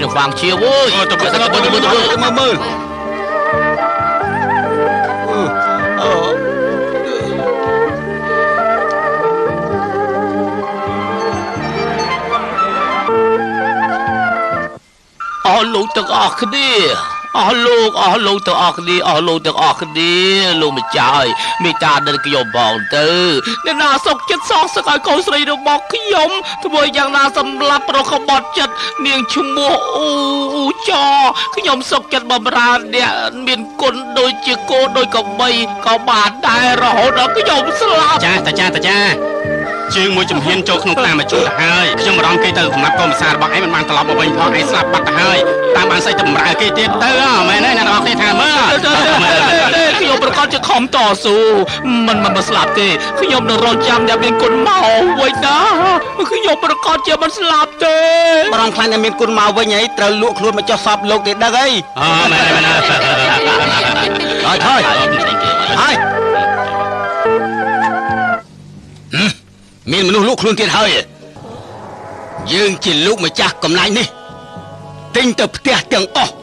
nó vàng chia vui tụi mơ lũ tự ọc đi lũ tự ọc đi lũ tự ọc đi lũ mà trời mi ta đây cái dòng bòn tư nên là sọc chết sọc sọc ai câu sấy đâu bọc cái dòng thôi chẳng là sầm lấp rồi không bọt chết niềng chung mua u cho cái dòng sọc chết bầm ra nè miền cồn đôi chiếc cô đôi cọc bay có bàn đai rồi đó cái dòng slap ta cha chươngមួយចំហៀនចូលក្នុងតាមមកជួទៅហើយខ្ញុំម្ដងគេទៅសម្រាប់កុំសារបស់ឯងមិនបានត្រឡប់មកវិញផងឯងស្លាប់បាត់ទៅហើយតាមបានស្អីទៅបំរើគេទៀតទៅមែនទេអ្នកនរគ្នាថាមើលខ្ញុំប្រកាសជាខំតស៊ូមិនស្លាប់ទេខ្ញុំនឹងរងចាំអ្នកមានគុណមកវិញណាខ្ញុំប្រកាសជាមិនស្លាប់ទេបរំខ្លាញ់តែមានគុណមកវិញហើយត្រូវលក់ខ្លួនមកចុះសពលោកទេដឹកអីមែនហើយមានមនុស្សលក់ខ្លួនទៀតហើយយើងជាលោកម្ចាស់កំណាញ់នេះទិញទៅផ្ទះទាំងអស់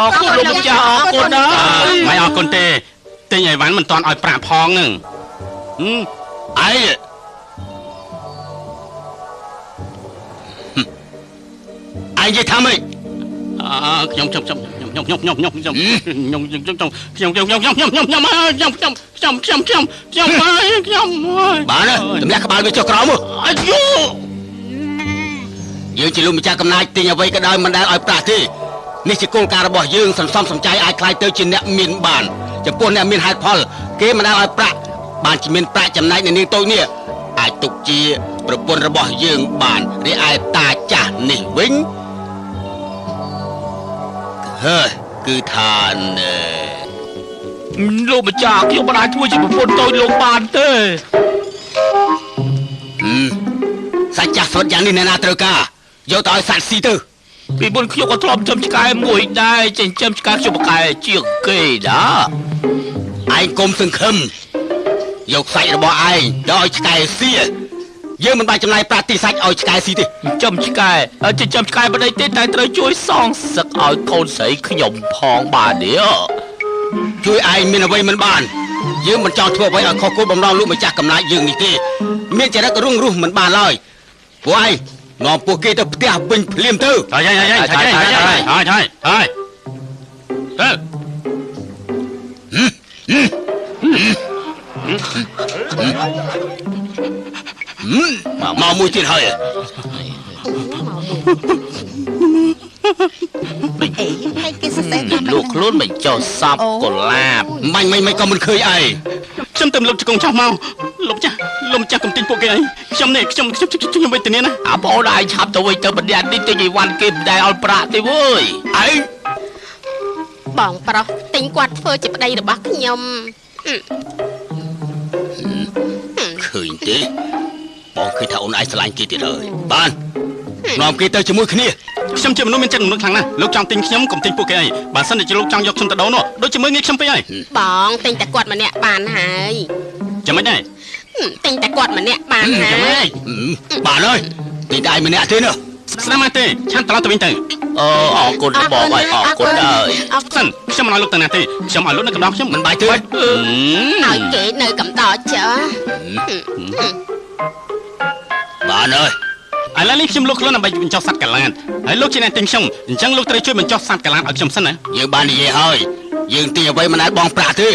អរគុណលោកម្ចាស់អរគុណណាស់មិនអរគុណទេទិញអីវ៉ាន់មិនតាន់ឲ្យប្រាក់ផងនឹងឯងនិយាយថាម៉េចខ្ញុំបាទទម្លាក់ក្បាលវាចុះក្រោមអាយូយើងជាលោកម្ចាស់កំណាចទិញអ្វីក៏ដោយមិនដែលឲ្យប្រាក់ទេនេះជាគោលការណ៍របស់យើងសន្សំសំចៃអាចខ្លាយទៅជាអ្នកមានបានចំពោះអ្នកមានហេតុផលគេមិនដែលឲ្យប្រាក់បានជាមានប្រាក់ចំណែកនៅនាងតូចនេះអាចទុកជាប្រពន្ធរបស់យើងបានរីឯតាចាស់នេះវិញហើយគឺថាលោកម្ចាស់ខ្ញុំមិនអាចធ្វើជាប្រពន្ធតូចលោកបានទេសាច់ចាស់ស្វិតយ៉ាងនេះអ្នកណាត្រូវការយកទៅឲ្យសាច់ស៊ីទៅពីមុនខ្ញុំក៏ធ្លាប់ចិញ្ចឹមឆ្កែមួយដែរចិញ្ចឹមឆ្កែខ្ញុំប្រកែជាងគេណាឯងកុំសង្ឃឹមយកសាច់របស់ឯងទៅឲ្យឆ្កែស៊ីយើងមិនបាច់ចំណាយប្រាក់ទីសាច់ឲ្យឆ្កែស៊ីទេចិញ្ចឹមឆ្កែមិនអីទេតែត្រូវជួយសងសឹកឲ្យកូនស្រីខ្ញុំផងបាទនេះជួយឯងមានអ្វីមិនបានយើងមិនចង់ធ្វើអ្វីឲ្យខុសគោលបំណងលោកម្ចាស់កំណាចយើងនេះទេមានចរិតរស់មិនបានឡើយពួកឯងនាំពួកគេទៅផ្ទះវិញភ្លាមទៅហើយមកមួយទៀតហើយហើយគេសរសេរថាលោកខ្លួនមិនចោលសពកុលាបមិនក៏មិនឃើញឯងខ្ញុំទៅលោកជង្គង់ចោះមកលោកចាស់កំទិញពួកគេអីខ្ញុំវិញទៅនេះណាអាបងឯងឆាប់ទៅវិញទៅបណ្ឌិតនេះទិញអីវ៉ាន់គេមិនដែលឲ្យប្រាក់ទេវើយឯងបងប្រុសទិញគាត់ធ្វើជាប្តីរបស់ខ្ញុំឃើញទេបងឃើញថាអូនឯងស្រឡាញ់គេទៀតហើយបាននាំគេទៅជាមួយគ្នាខ្ញុំជាមនុស្សមានចិត្តមនុស្សខ្លាំងណាស់លោកចង់ទិញខ្ញុំកុំទិញពួកគេអីបើសិនជាលោកចង់យកខ្ញុំទៅដូរនោះដូចជាមើលងាយខ្ញុំពេកហើយបងទិញតែគាត់ម្នាក់បានហើយចាំមិនដែរទិញតែគាត់ម្នាក់បានហើយបានហើយទិញតែឯងម្នាក់ទេនោះស្ដាប់មកទេឆាន់ត្រឡប់ទៅវិញទៅអរគុណបងហើយអរគុណហើយសិនខ្ញុំមិនឲ្យលោកទៅណាទេខ្ញុំឲ្យលោកនៅកណ្ដោះខ្ញុំមិនបាយទេឲ្យគេនៅកណ្ដោះចាបានហើយឥឡូវនេះខ្ញុំលោកខ្លួនដើម្បីបញ្ចុះសត្វកាឡាតហើយលោកជាអ្នកទិញខ្ញុំអញ្ចឹងលោកត្រូវជួយបញ្ចុះសត្វកាឡាតឲ្យខ្ញុំសិនណាយើងបាននិយាយហើយយើងទិញអ្វីមិនដែលបងប្រាក់ទេ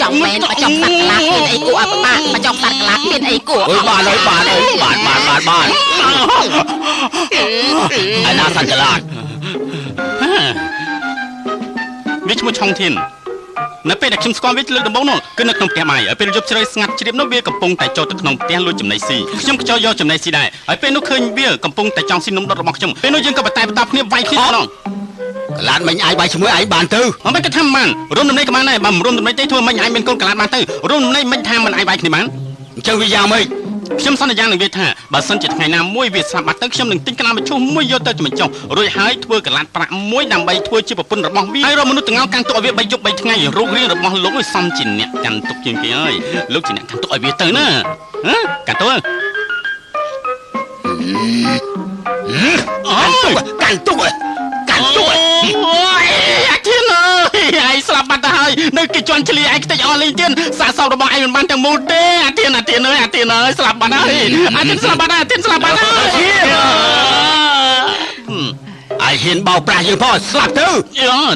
ចង់មែនបញ្ចុះសត្វកាឡាតមានអីគួរឲ្យពិបាកបញ្ចុះសត្វកាឡាតមានអីគួរបានហើយបានឯណាសត្វកាឡាតវាឈ្មោះឆុងធាននៅពេលដែលខ្ញុំស្គាល់វាលើកដំបូងនោះគឺនៅក្នុងផ្ទះបាយហើយពេលយប់ជ្រៅស្ងាត់ជ្រាបនោះវាកំពុងតែចូលទៅក្នុងផ្ទះលួចចំណីស៊ីខ្ញុំក៏ចូលយកចំណីស៊ីដែរហើយពេលនោះឃើញវាកំពុងតែចង់ស៊ីនំដុតរបស់ខ្ញុំពេលនោះយើងក៏បតែបតាគ្នាវាយគ្នាម្ដងកឡាតមិញឯងវាយជាមួយឯងបានទៅមិនក៏ថាបានរួមដំណេកក៏បានដែរបើមិនរួមដំណេកទេធ្វើមិញឯងមានកូនកឡាតបានទៅរួមដំណេកមិញថាមិនឯងវាយគ្នាបានអញ្ចឹងវាយ៉ាងម៉េច ខ្ញុំសន្យានឹងវាថាបើសិនជាថ្ងៃណាមួយវាស្លាប់បាត់ទៅខ្ញុំនឹងទិញក្តាមមឈូសមួយយកទៅជំចុះរួចហើយធ្វើកន្លះប្រាក់មួយដើម្បីធ្វើជាប្រពន្ធរបស់វាហើយរកមនុស្សទាំងអស់កាន់ទុកឲ្យវា3យប់3ថ្ងៃរូបរាងរបស់លោកឲ្យសមជាអ្នកកាន់ទុកជាងគេហើយលោកជាអ្នកកាន់ទុកឲ្យវាទៅណាកាន់ទុកកាន់ទុកអូយអាធៀនអើយឯងស្លាប់បាត់ទៅហើយនៅគេជន់ឆ្លៀឯងខ្ទេចអស់លេងទៀតសាកសពរបស់ឯងមិនបានទាំងមូលទេអាធៀនអើយស្លាប់បាត់ហើយអាធៀនស្លាប់បាត់ហើយឯងហ៊ានបោកប្រាស់យើងផងស្លាប់ទៅ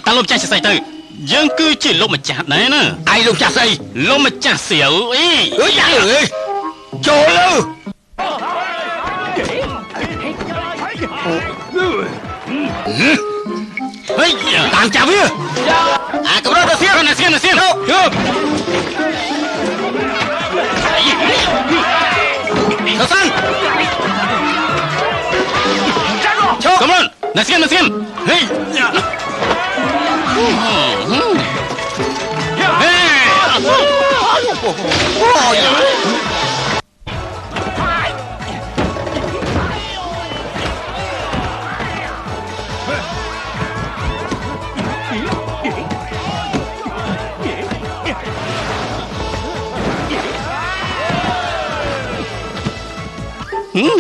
តើលោកម្ចាស់ស្អីទៅយើងគឺជាលោកម្ចាស់ដែរណាឯងលោកម្ចាស់ស្អីលោកម្ចាស់សៀវអីចូលលើហេតាមចាប់វាកម្រិតទៅសៀនទៅសាន់ឈប់កម្រិតណាសៀនហេ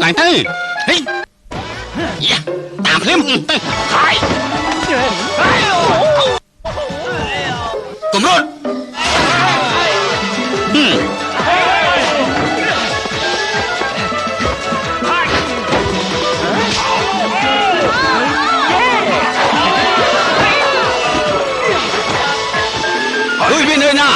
ឡើងទៅហេតាមភ្លាមទៅហើយកម្រិតវានៅណា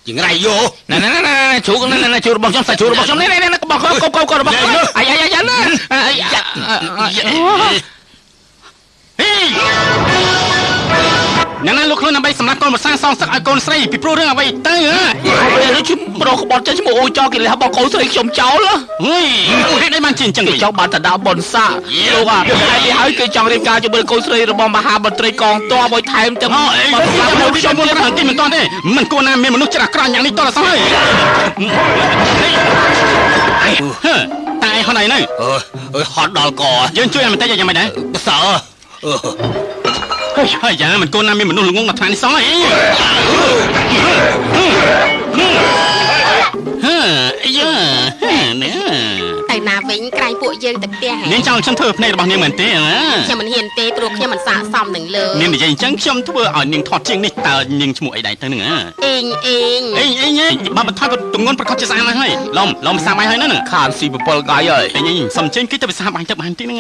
ជាងរៃយោណែជួរបស់ខ្ញុំសាជួរបស់ខ្ញុំនេះរបស់កូនរបស់អាយណាណាលោកខ្លួនដើម្បីសម្រាប់កូនប្រសាសងសឹកឲ្យកូនស្រីពីព្រោះរឿងអ្វីទៅនេះជិះប្រកបត់ចេះឈ្មោះអូចោគេលះបោកកូនស្រីខ្ញុំចោលហេហេតុអីបានជាអញ្ចឹងគេចង់បានតដាបុនសាលោកអានេះហើយគេចង់រៀបការជាមួយកូនស្រីរបស់មហាមន្ត្រីកងទ័ពឲ្យថែមទាំងបើស្លាប់មកខ្ញុំមិនរកទីមិនតទេមិនគួរណាមានមនុស្សច្រាស់ក្រញយ៉ាងនេះតរសោះហើយតែឯងហត់អីនៅហត់ដល់កយើងជួយឲ្យបន្តិចយ៉ាងម៉េចដែរប្រសើរហើយយ៉ាងមិនគួរណាមានមនុស្សល្ងងមកថ្នាក់នេះសោះអីយ៉ានេះតែណាវិញក្រែងពួកយើងទៅផ្ទះនាងចង់ខ្ញុំធ្វើភ្នែករបស់នាងមែនទេខ្ញុំមិនហ៊ានទេព្រោះខ្ញុំមិនស័ក្តិសមនឹងលើនាងនិយាយអញ្ចឹងខ្ញុំធ្វើឲ្យនាងថតជាងនេះតើនាងឈ្មោះអីដែរទៅហ្នឹងអេងបើបន្ថយទម្ងន់ប្រកាសជាស្អាតហើយឡំសាបាយហើយហ្នឹងខានស៊ី7កាយហើយអេងសុំចេញគេទៅវិសាបាញ់ទៅបានទីហ្នឹង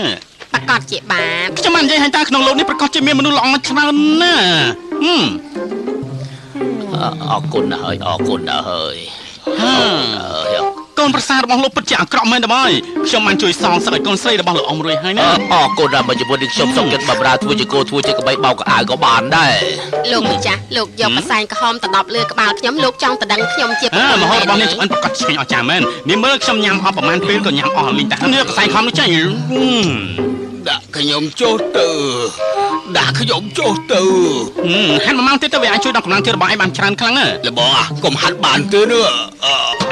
ប្រកាសជាបានខ្ញុំបាននិយាយឲ្យតើក្នុងលោកនេះប្រកាសជាមានមនុស្សល្អច្រើនណាស់អរគុណណាស់ហើយកូនប្រសារបស់លោកពិតជាអាក្រក់មែនទេបងខ្ញុំបានជួយសងសឹកឲ្យកូនស្រីរបស់លោកអ៊ំរួយហើយណាអរគុណណាស់មកជាមួយនឹងខ្ញុំសុំចិត្តបម្រើធ្វើជាគោធ្វើជាក្បីបោកកៅអៅក៏បានដែរលោកម្ចាស់លោកយកកសែងក្រហមទៅដប់លើក្បាលខ្ញុំលោកចង់តដឹងខ្ញុំជាប្រពន្ធរបស់នេះឆ្អិនប្រកាសឆ្ងាញ់អស្ចារ្យមែននាងមើលខ្ញុំញ៉ាំអស់ប្រហែលពេលក៏ញ៉ាំអស់លីងតែនេះកសែងក្រហមនេះចេញដាក់ខ្ញុំចូលទៅហាត់1ម៉ោងទៀតទៅវាអាចជួយដល់កម្លាំងជើងរបស់ឯងបានច្រើនខ្លាំងណាស់លបងកុំហាត់បានទេនេះ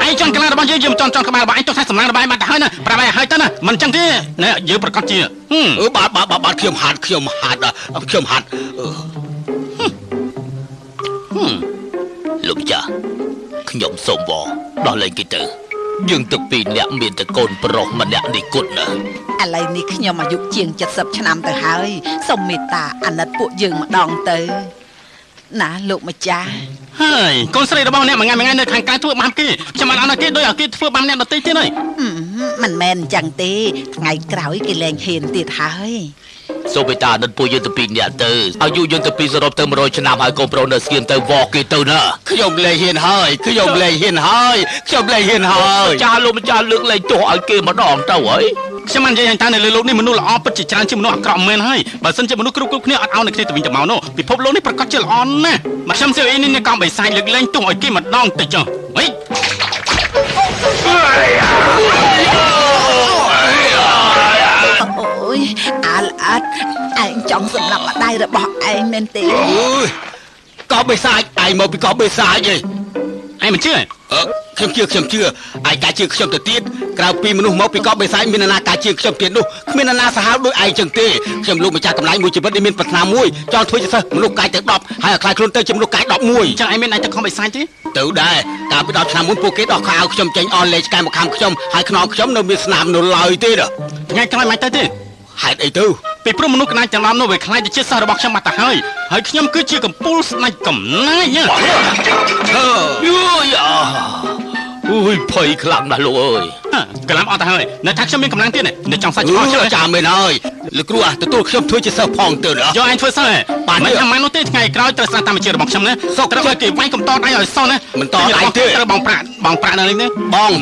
ឯងចង់កម្លាំងរបស់យើងមិនចង់ក្បាលរបស់ឯងទោះថាសម្លាំងរបស់ឯងបាត់ទៅហើយណាប្រាប់ឯងហើយទៅណាមិនអញ្ចឹងទេណែយើងប្រកាសជាបាទខ្ញុំហាត់លោកចាខ្ញុំសូមវល់ដោះលែងគេទៅយើងទឹកពីរនាក់មានតែកូនប្រុសម្នាក់នេះគត់ណាឥឡូវនេះខ្ញុំអាយុជាង70ឆ្នាំទៅហើយសូមមេត្តាអាណិតពួកយើងម្ដងទៅណាលោកម្ចាស់ហើយកូនស្រីរបស់អ្នកមួយថ្ងៃនៅខាងក្រៅធ្វើបាបគេខ្ញុំបានអត់ឲ្យគេដោយឲ្យគេធ្វើបាបអ្នកដទៃទៀតហើយមិនមែនអញ្ចឹងទេថ្ងៃក្រោយគេលែងហ៊ានទៀតហើយ សូមមេត្តាអាណិតពួកយើងទៅពីរនាក់ទៅអាយុយើងទៅពីរសរុបទៅ100ឆ្នាំហើយកូនប្រុសនៅស្គៀមទៅវកគេទៅណា ខ្ញុំលែងហ៊ានហើយខ្ញុំលែងហ៊ានហើយខ្ញុំលែងហ៊ានហើយ ចាស់លោកម្ចាស់លើកលែងទោសឲ្យគេម្ដងទៅហើយ ខ្ញុំមិននិយាយថានៅលើโลกនេះមនុស្សល្អពិតជាច្រើនជាមនុស្សអាក្រក់មែនហើយបើសិនជាមនុស្សគ្រប់គ្នាអត់ឲ្យគ្នាទៅវិញទៅមកនោះពិភពលោកនេះប្រកាសជាល្អណាស់មកខ្ញុំសៀវអ៊ីនេះកំបីសាយលើកលែងទោសឲ្យគេម្ដងទៅចុះហី អូយអាល្អិតឯងចង់សម្លាប់ម្ដាយរបស់ឯងមែនទេ អូយកោបបិសាចឯងមកពីកោបបិសាចឯង ឯងមិនជឿ ខ្ញុំជឿឯងកាជឿខ្ញុំទៅទៀតក្រៅពីមនុស្សមកពីកោបបិសាចមាននរណាកាជឿខ្ញុំទៀតនោះគ្មាននរណាសាហាវដូចឯងចឹងទេខ្ញុំលោកម្ចាស់កម្លាញ់មួយជីវិតដែលមានប្រាថ្នាមួយចង់ធ្វើជាសិស្សមនុស្សកាយទៅ10ហើយឲ្យខ្លាចខ្លួនទៅជាមនុស្សកាយ11 ចឹងឯងមានឯងទៅខំបិសាយទេ ទៅដែរកាលពី10ឆ្នាំមុនពួកគេដោះខោខ្ញុំចេញអស់លេខឆ្កែមកខាំខ្ញុំហើយខ្នងខ្ញុំនៅមានស្នាមនៅឡើយទេ ថ្ងៃក្រោយមិនទៅទេ ហេតុអីទៅ ពីព្រោះមនុស្សកណាចចំណាំនោះវាខ្លាចទៅជាសិស្សរបស់ខ្ញុំបាត់ទៅហើយខ្ញុំគឺជាកំពូលស្ដេចកំណាចណា អូយភ័យខ្លាំងណាស់លោកអើយ កន្លងអត់ទៅហើយនៅថាខ្ញុំមានកម្លាំងទៀតនៅចង់សាច់ឆ្អស់ ចាំមែនហើយលោកគ្រូទទួលខ្ញុំធ្វើជាសិស្សផងទៅណា យកឯងធ្វើសិស្សមិនថាម៉ែនោះទេថ្ងៃក្រោយត្រូវស្ដាប់តាមបញ្ជារបស់ខ្ញុំណាត្រូវឲ្យគេវាយកំតដៃឲ្យសោះណា មិនតដៃទេ ត្រូវបងប្រាក់នៅនេះទេ បង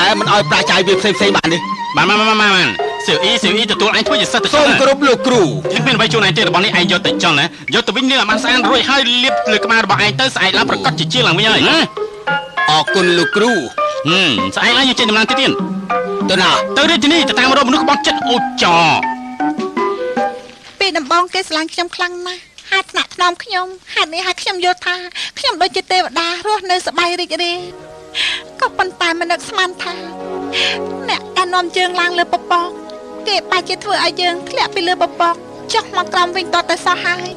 តែមិនឲ្យប្រាក់ចាយវាផ្សេងបានទេ បានសៀវអ៊ីទទួលឯងធ្វើជាសិស្សទៅ សូមគោរពលោកគ្រូ ខ្ញុំមានអ្វីជូនឯងទេរបស់នេះឯងយកទៅចង់ណាយកទៅវិញលាងឲ្យបានស្អាតរួចហើយលាបលើក្បាលរបស់ឯងទៅស្អែកឡើងប្រកាសជាជាឡើងវិញហើយ អរគុណលោកគ្រូ ស្អែកឡើងយើងចេញដំណើរទៀត ទៅណា ទៅរាជធានីទៅតាមរកមនុស្សក្បត់ចិត្តអូចោ ពេលដំបងគេស្រឡាញ់ខ្ញុំខ្លាំងណាស់ហើយថ្នាក់ថ្នមខ្ញុំហេតុនេះហើយខ្ញុំយល់ថាខ្ញុំដូចជាទេវតារស់នៅសប្បាយរីករាយក៏ប៉ុន្តែមិននឹកស្មានថាអ្នកដែលនាំជើងឡើងលើពពកគេបែរជាធ្វើឲ្យយើងធ្លាក់ពីលើពពកចុះមកក្រោមវិញតតែសោះហើយ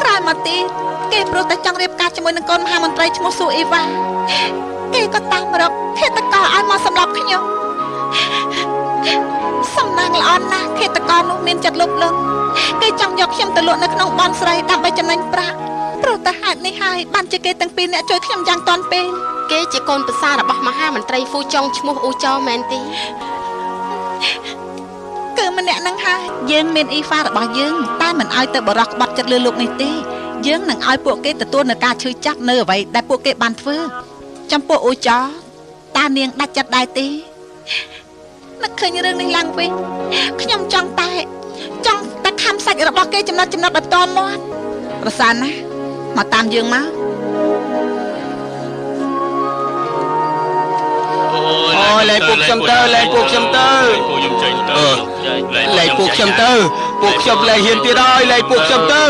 ក្រោយមកទៀតគេព្រោះតែចង់រៀបការជាមួយនឹងកូនមហាមន្ត្រីឈ្មោះស៊ូអ៊ីវ៉ាគេក៏តាមរកឃាតករឲ្យមកសម្លាប់ខ្ញុំសំណាងល្អណាស់ឃាតករនោះមានចិត្តលោភលន់គេចង់យកខ្ញុំទៅលក់នៅក្នុងបនស្រីដើម្បីចំណេញប្រាក់ព្រោះតែហេតុនេះហើយបានជាគេទាំងពីរអ្នកជួយខ្ញុំយ៉ាងទាន់ពេល គេជាកូនប្រសាររបស់មហាមន្ត្រីហ្វូចុងឈ្មោះអ៊ូចោមែនទេ គឺម្នាក់នឹងហើយយើងមានអ៊ីហ្វារបស់យើងតែមិនឲ្យទៅបរោះក្បត់ចិត្តលើលោកនេះទេយើងនឹងឲ្យពួកគេទទួលនៅការឈឺចាប់នៅអ្វីដែលពួកគេបានធ្វើចំពោះអ៊ូចោតើនាងដាច់ចិត្តដែរទេនឹកឃើញរឿងនេះឡើងវិញខ្ញុំចង់តែខំសាច់របស់គេចំណត់ដល់តមាត់ប្រសាណាមកតាមយើងមក អូយលែងពួកខ្ញុំទៅលែងពួកខ្ញុំទៅពួកខ្ញុំចេញទៅលែងពួកខ្ញុំទៅពួកខ្ញុំលែងហ៊ានទៀតហើយលែងពួកខ្ញុំទៅ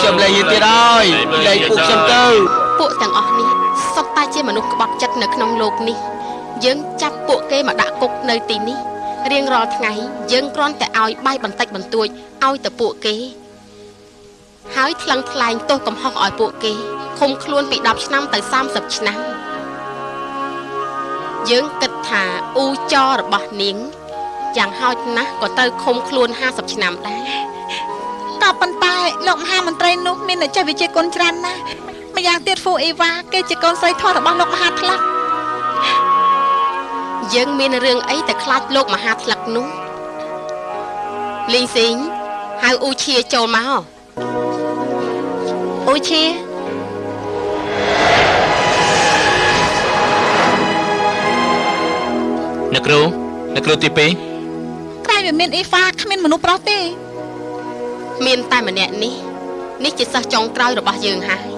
ខ្ញុំលែងហ៊ានទៀតហើយលែងពួកខ្ញុំទៅ ពួកទាំងអស់នេះសុទ្ធតែជាមនុស្សក្បត់ចិត្តនៅក្នុងโลกនេះយើងចាប់ពួកគេមកដាក់គុកនៅទីនេះរៀងរាល់ថ្ងៃយើងគ្រាន់តែឲ្យបាយបន្តិចបន្តួចឲ្យទៅពួកគេហើយថ្លឹងថ្លែងទោសកំហុសឲ្យពួកគេឃុំខ្លួនពី10ឆ្នាំទៅ30ឆ្នាំ យើងគិតថាអ៊ូចររបស់នាងយ៉ាងហោចណាស់ក៏ទៅឃុំខ្លួន50ឆ្នាំដែរក៏ប៉ុន្តែលោកមហាមន្ត្រីនោះមានចេះវិជាគុណច្រើនណាស់ម្យ៉ាងទៀតហ្វូអ៊ីវ៉ាគេជាកូនស្រីធម៌របស់លោកមហាថ្លឹកយើងមានរឿងអីតែខ្លាចលោកមហាថ្លឹកនោះលីងស៊ីងហៅអ៊ូឈៀចូលមកអ៊ូឈៀ អ្នកគ្រូទី2 ក្រែងវាមានអ៊ីហ្វាគ្មានមនុស្សប្រុសទេ មានតែម្នាក់នេះជាសិស្សចុងក្រោយរបស់យើងហើយ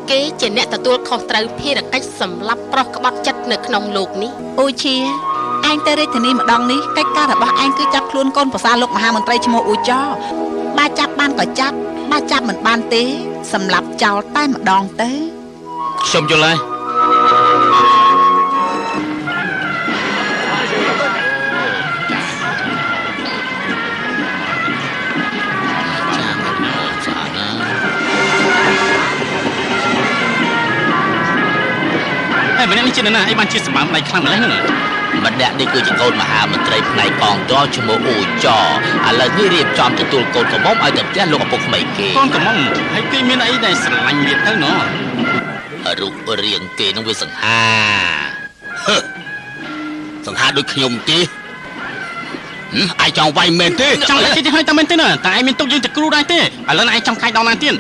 គេជាអ្នកទទួលខុសត្រូវភារកិច្ចសម្រាប់ប្រុសក្បត់ចិត្តនៅក្នុងโลกនេះ អូឈៀឯងទៅរាជធានីម្ដងនេះកិច្ចការរបស់ឯងគឺចាប់ខ្លួនកូនប្រសារលោកមហាមន្ត្រីឈ្មោះអ៊ូចោបើចាប់បានក៏ចាប់បើចាប់មិនបានទេសម្រាប់ចោលតែម្ដងទៅ ខ្ញុំយល់ហើយ ម្នាក់នេះជានរណាអីបានជាសម្បើមដៃខ្លាំងម្ល៉េះហ្នឹង ម្នាក់នេះគឺជាកូនមហាមន្ត្រីផ្នែកកងទ័ពឈ្មោះអ៊ូចឥឡូវនេះរៀបចំទទួលកូនកំមុំឲ្យទៅផ្ទះលោកឪពុកក្មេងគេ កូនកំមុំហើយគេមានអីដែលស្រឡាញ់វាទៅណោះ រូបរាងគេនឹងវាសង្ហា សង្ហាដូចខ្ញុំទេ ai chọn vay mền thế ចង់តែឲ្យតែមែនទេណាតែឯងមានទុកយើងទៅគ្រូដែរទេឥឡូវឯងចង់ខាយដល់ណាទៀត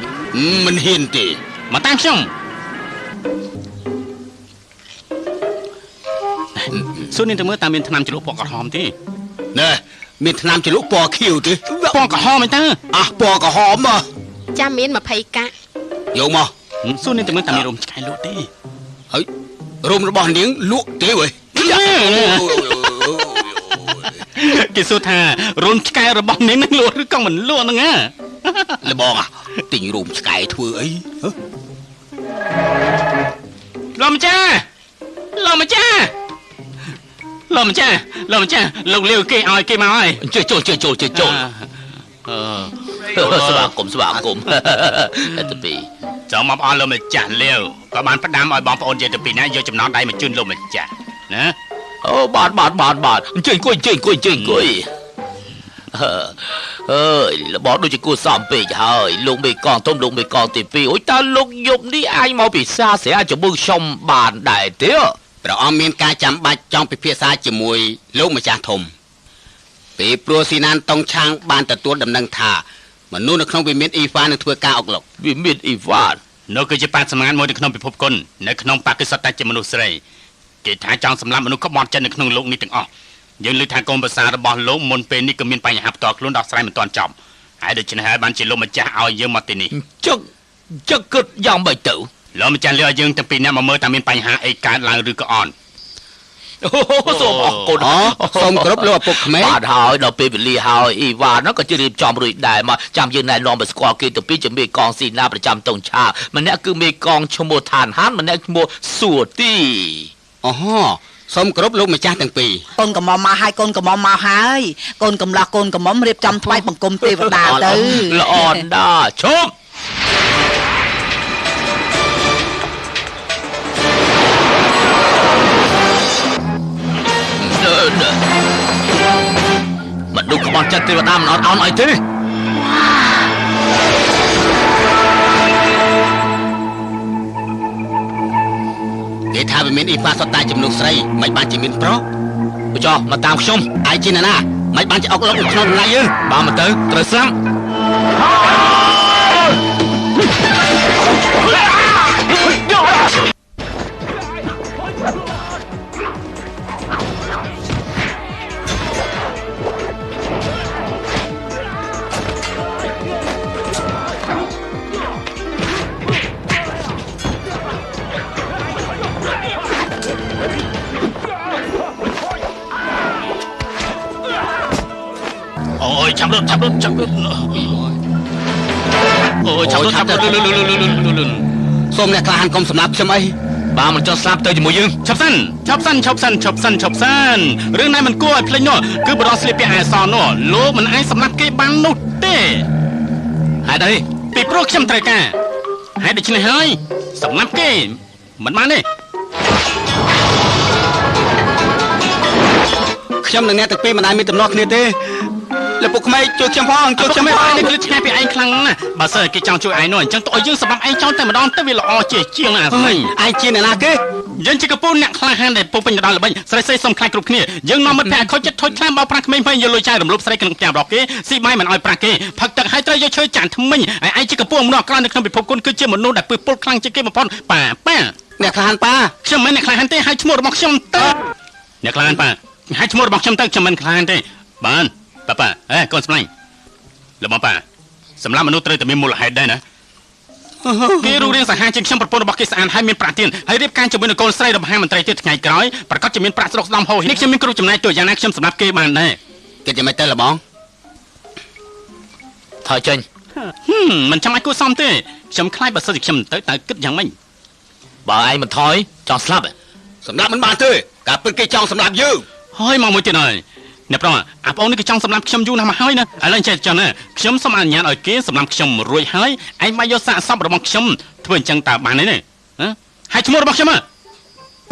mình hiềnទេ មកតាមខ្ញុំសួរនេះទៅមើលតើមានថ្នាំជ្រលក់ពណ៌ក្រហមទេ nè miền Nam chỉ lúc bò khiêu thế ពណ៌ក្រហមអីទៅ à bò cả hòm mà ចាំមាន20កាក់ vô mà សួរនេះទៅមើលតើមានរោមឆ្កែលក់ទេ ấy rôm nó bò niếng lụa thế vậy គេសួរថារោមឆ្កែរបស់នាងនឹងលក់ឬក៏មិនលក់ហ្នឹងណា là bò à tình rôm cái thưa ấy លោកម្ចាស់លោកម្ចាស់លោកម្ចាស់លោកលាវគេឲ្យគេមកហើយ chơiស្វាគមន៍ទៅពី ចូលមកអស់លោកម្ចាស់លាវក៏បានផ្ដាំឲ្យបងប្អូនយើងទៅពីណាយកចំណងដៃមកជូនលោកម្ចាស់ណា អូបាទជើញគួយអើយរបស់ដូចជាគួសំពេកហើយលោកមេកងធំលោកមេកងទី2អូយតើលោកយប់នេះអាចមកពិសាស្រាជាមួយខ្ញុំបានដែរទេ ព្រះអង្គមានការចាំបាច់ចង់ពិភាក្សាជាមួយលោកម្ចាស់ធំពេលព្រោះស៊ីណានតុងឆាងបានទទួលដំណឹងថាមនុស្សនៅក្នុងវិមានអ៊ីវ៉ានឹងធ្វើការអុកឡុក វាមានអ៊ីវ៉ាន នោះគឺជាបាតសម្ងាត់មួយនៅក្នុងពិភពគុណនៅក្នុងប៉ាគីស្តានតែជាមនុស្សស្រីគេថាចង់សម្លាប់មនុស្សក្បត់ចិត្តនៅក្នុងលោកនេះទាំងអស់យើងលើកថាកូនប្រសាររបស់លោកមុនពេលនេះក៏មានបញ្ហាផ្ទាល់ខ្លួនដោះស្រាយមិនទាន់ចប់ហើយដូច្នេះហើយបានជាលោកម្ចាស់ឲ្យយើងមកទីនេះ ចឹកគិតយ៉ាងម៉េចទៅ លោកម្ចាស់លើឲ្យយើងទាំងពីរនាក់មកមើលតើមានបញ្ហាអីកើតឡើងឬក៏អត់ សូមអរគុណ សូមគោរពលោកឪពុកក្មេង បាទហើយដល់ពេលវេលាហើយអ៊ីវ៉ានក៏ជិះរៀបចំរួចដែរមកចាំយើងណែនាំទៅស្គាល់គេទៅពីជាមេកងស៊ីណាប្រចាំតុងឆាម្នាក់គឺមេកងឈ្មោះឋានហានម្នាក់ឈ្មោះសួទី អូហ៎សូមគោរពលោកម្ចាស់ទាំងពីរ កូនកំមុំមកហើយកូនកំមុំមកហើយកូនកំឡោះកូនកំមុំរៀបចំថ្វាយបង្គំទេវតាទៅ ល្អណាស់ឈប់មនុស្សក្បត់ចិត្តទេវតាមិនអត់អន់អីទេ គេថាវាមានអ៊ីវ៉ាសុទ្ធតែចំនួនស្រីមិនបានជាមានប្រុស បញ្ចុះមកតាមខ្ញុំ ឯជាណាមិនបានជាអុកឡុកនៅក្នុងដំណាក់យើង បើមកទៅត្រូវស្រាប់ អូយចាំរត់អូយចាំរត់ សូមអ្នកក្លាហានកុំសម្លាប់ខ្ញុំអី បើមិនចង់ស្លាប់ទៅជាមួយយើង ឈប់សិនរឿងnàyមិនគួរឲ្យភ្លេចនោះគឺបរិសុទ្ធស្លៀកពាក់ឯសនោះលោកមិនអាចសម្លាប់គេបាននោះទេ ហេតុអី ពីព្រោះខ្ញុំត្រូវការហើយដូច្នេះហើយសម្លាប់គេមិនបានទេ ខ្ញុំនិងអ្នកទាំងពីរមិនដែលមានទំនាស់គ្នាទេលោកពុកក្មេងជួយខ្ញុំផងជួយខ្ញុំ ឯ ផង ងនេះគឺឆ្ងាយពីឯងខ្លាំងណាស់បើសិនគេចង់ជួយឯងនោះអញ្ចឹងទៅឲ្យយើងសម្រាប់ឯងចោលតែម្ដងទៅវាល្អជាងណាស់ ឯងជាអ្នកណាគេ យើងជាកពូនអ្នកក្លាហានដែលពុកពេញដល់ល្បិចស្រីសុំខ្លាចគ្រប់គ្នាយើងនាំមិត្តភក្តិខូចចិត្តថុយខ្លាំងបោកប្រាស់ក្មេងៗយកលុយចាយរំលោភស្រីក្នុងផ្ទះរបស់គេស៊ីបាយមិនឲ្យប្រាស់គេផឹកទឹកឲ្យត្រូវយកឈើចានថ្មិញឯងជាកពូនមនុស្សអក្រក់នៅក្នុងពិភពគុណគឺជាមនុស្សដែលពឹសពុលខ្លាំងជាងគេបំផុតប៉ា អ្នកក្លាហានប៉ា ខ្ញុំមិនអ្នកក្លាហានទេឲ្យឈ្មោះរបស់ខ្ញុំទៅអ្នកក្លាហានប៉ាឲ្យឈ្មោះរបស់ខ្ញុំទៅខ្ញុំមិនក្លាហានទេបានប៉ាអេកូនស្មាញ់លោកបងប៉ាសម្រាប់មនុស្សត្រូវតែមានមូលហេតុដែរណា គេរូបរាងសាហាវជាងខ្ញុំប្រពន្ធរបស់គេស្អាតហើយមានប្រាក់ទានហើយរៀបការជាមួយនឹងកូនស្រីរបស់មន្ត្រីទៀតថ្ងៃក្រោយប្រកាសជាមានប្រាក់ស្រុកស្ដំហូរនេះខ្ញុំមានគ្រប់ចំណាយទៅយ៉ាងណាខ្ញុំសម្រាប់គេបានដែរ គេចាំមិនទៅលបង ថយចេញ មិនចាំឲ្យគួរសមទេខ្ញុំខ្លាចបើសិនជាខ្ញុំទៅតើគិតយ៉ាងម៉េច បើឯងមិនថយចង់ស្លាប់ សម្រាប់មិនបានទេការពិតគេចង់សម្រាប់យើង ហើយមកមួយទៀតហើយអ្នកប្រុសអាបងនេះគេចង់សម្រាប់ខ្ញុំយូរណាស់មកហើយណាឥឡូវចេះចង់ណាខ្ញុំសូមអនុញ្ញាតឲ្យគេសម្រាប់ខ្ញុំរួចហើយឯងមកយកសាកសពរបស់ខ្ញុំធ្វើអញ្ចឹងតើបានទេណាហើយឈ្មោះរបស់ខ្ញុំ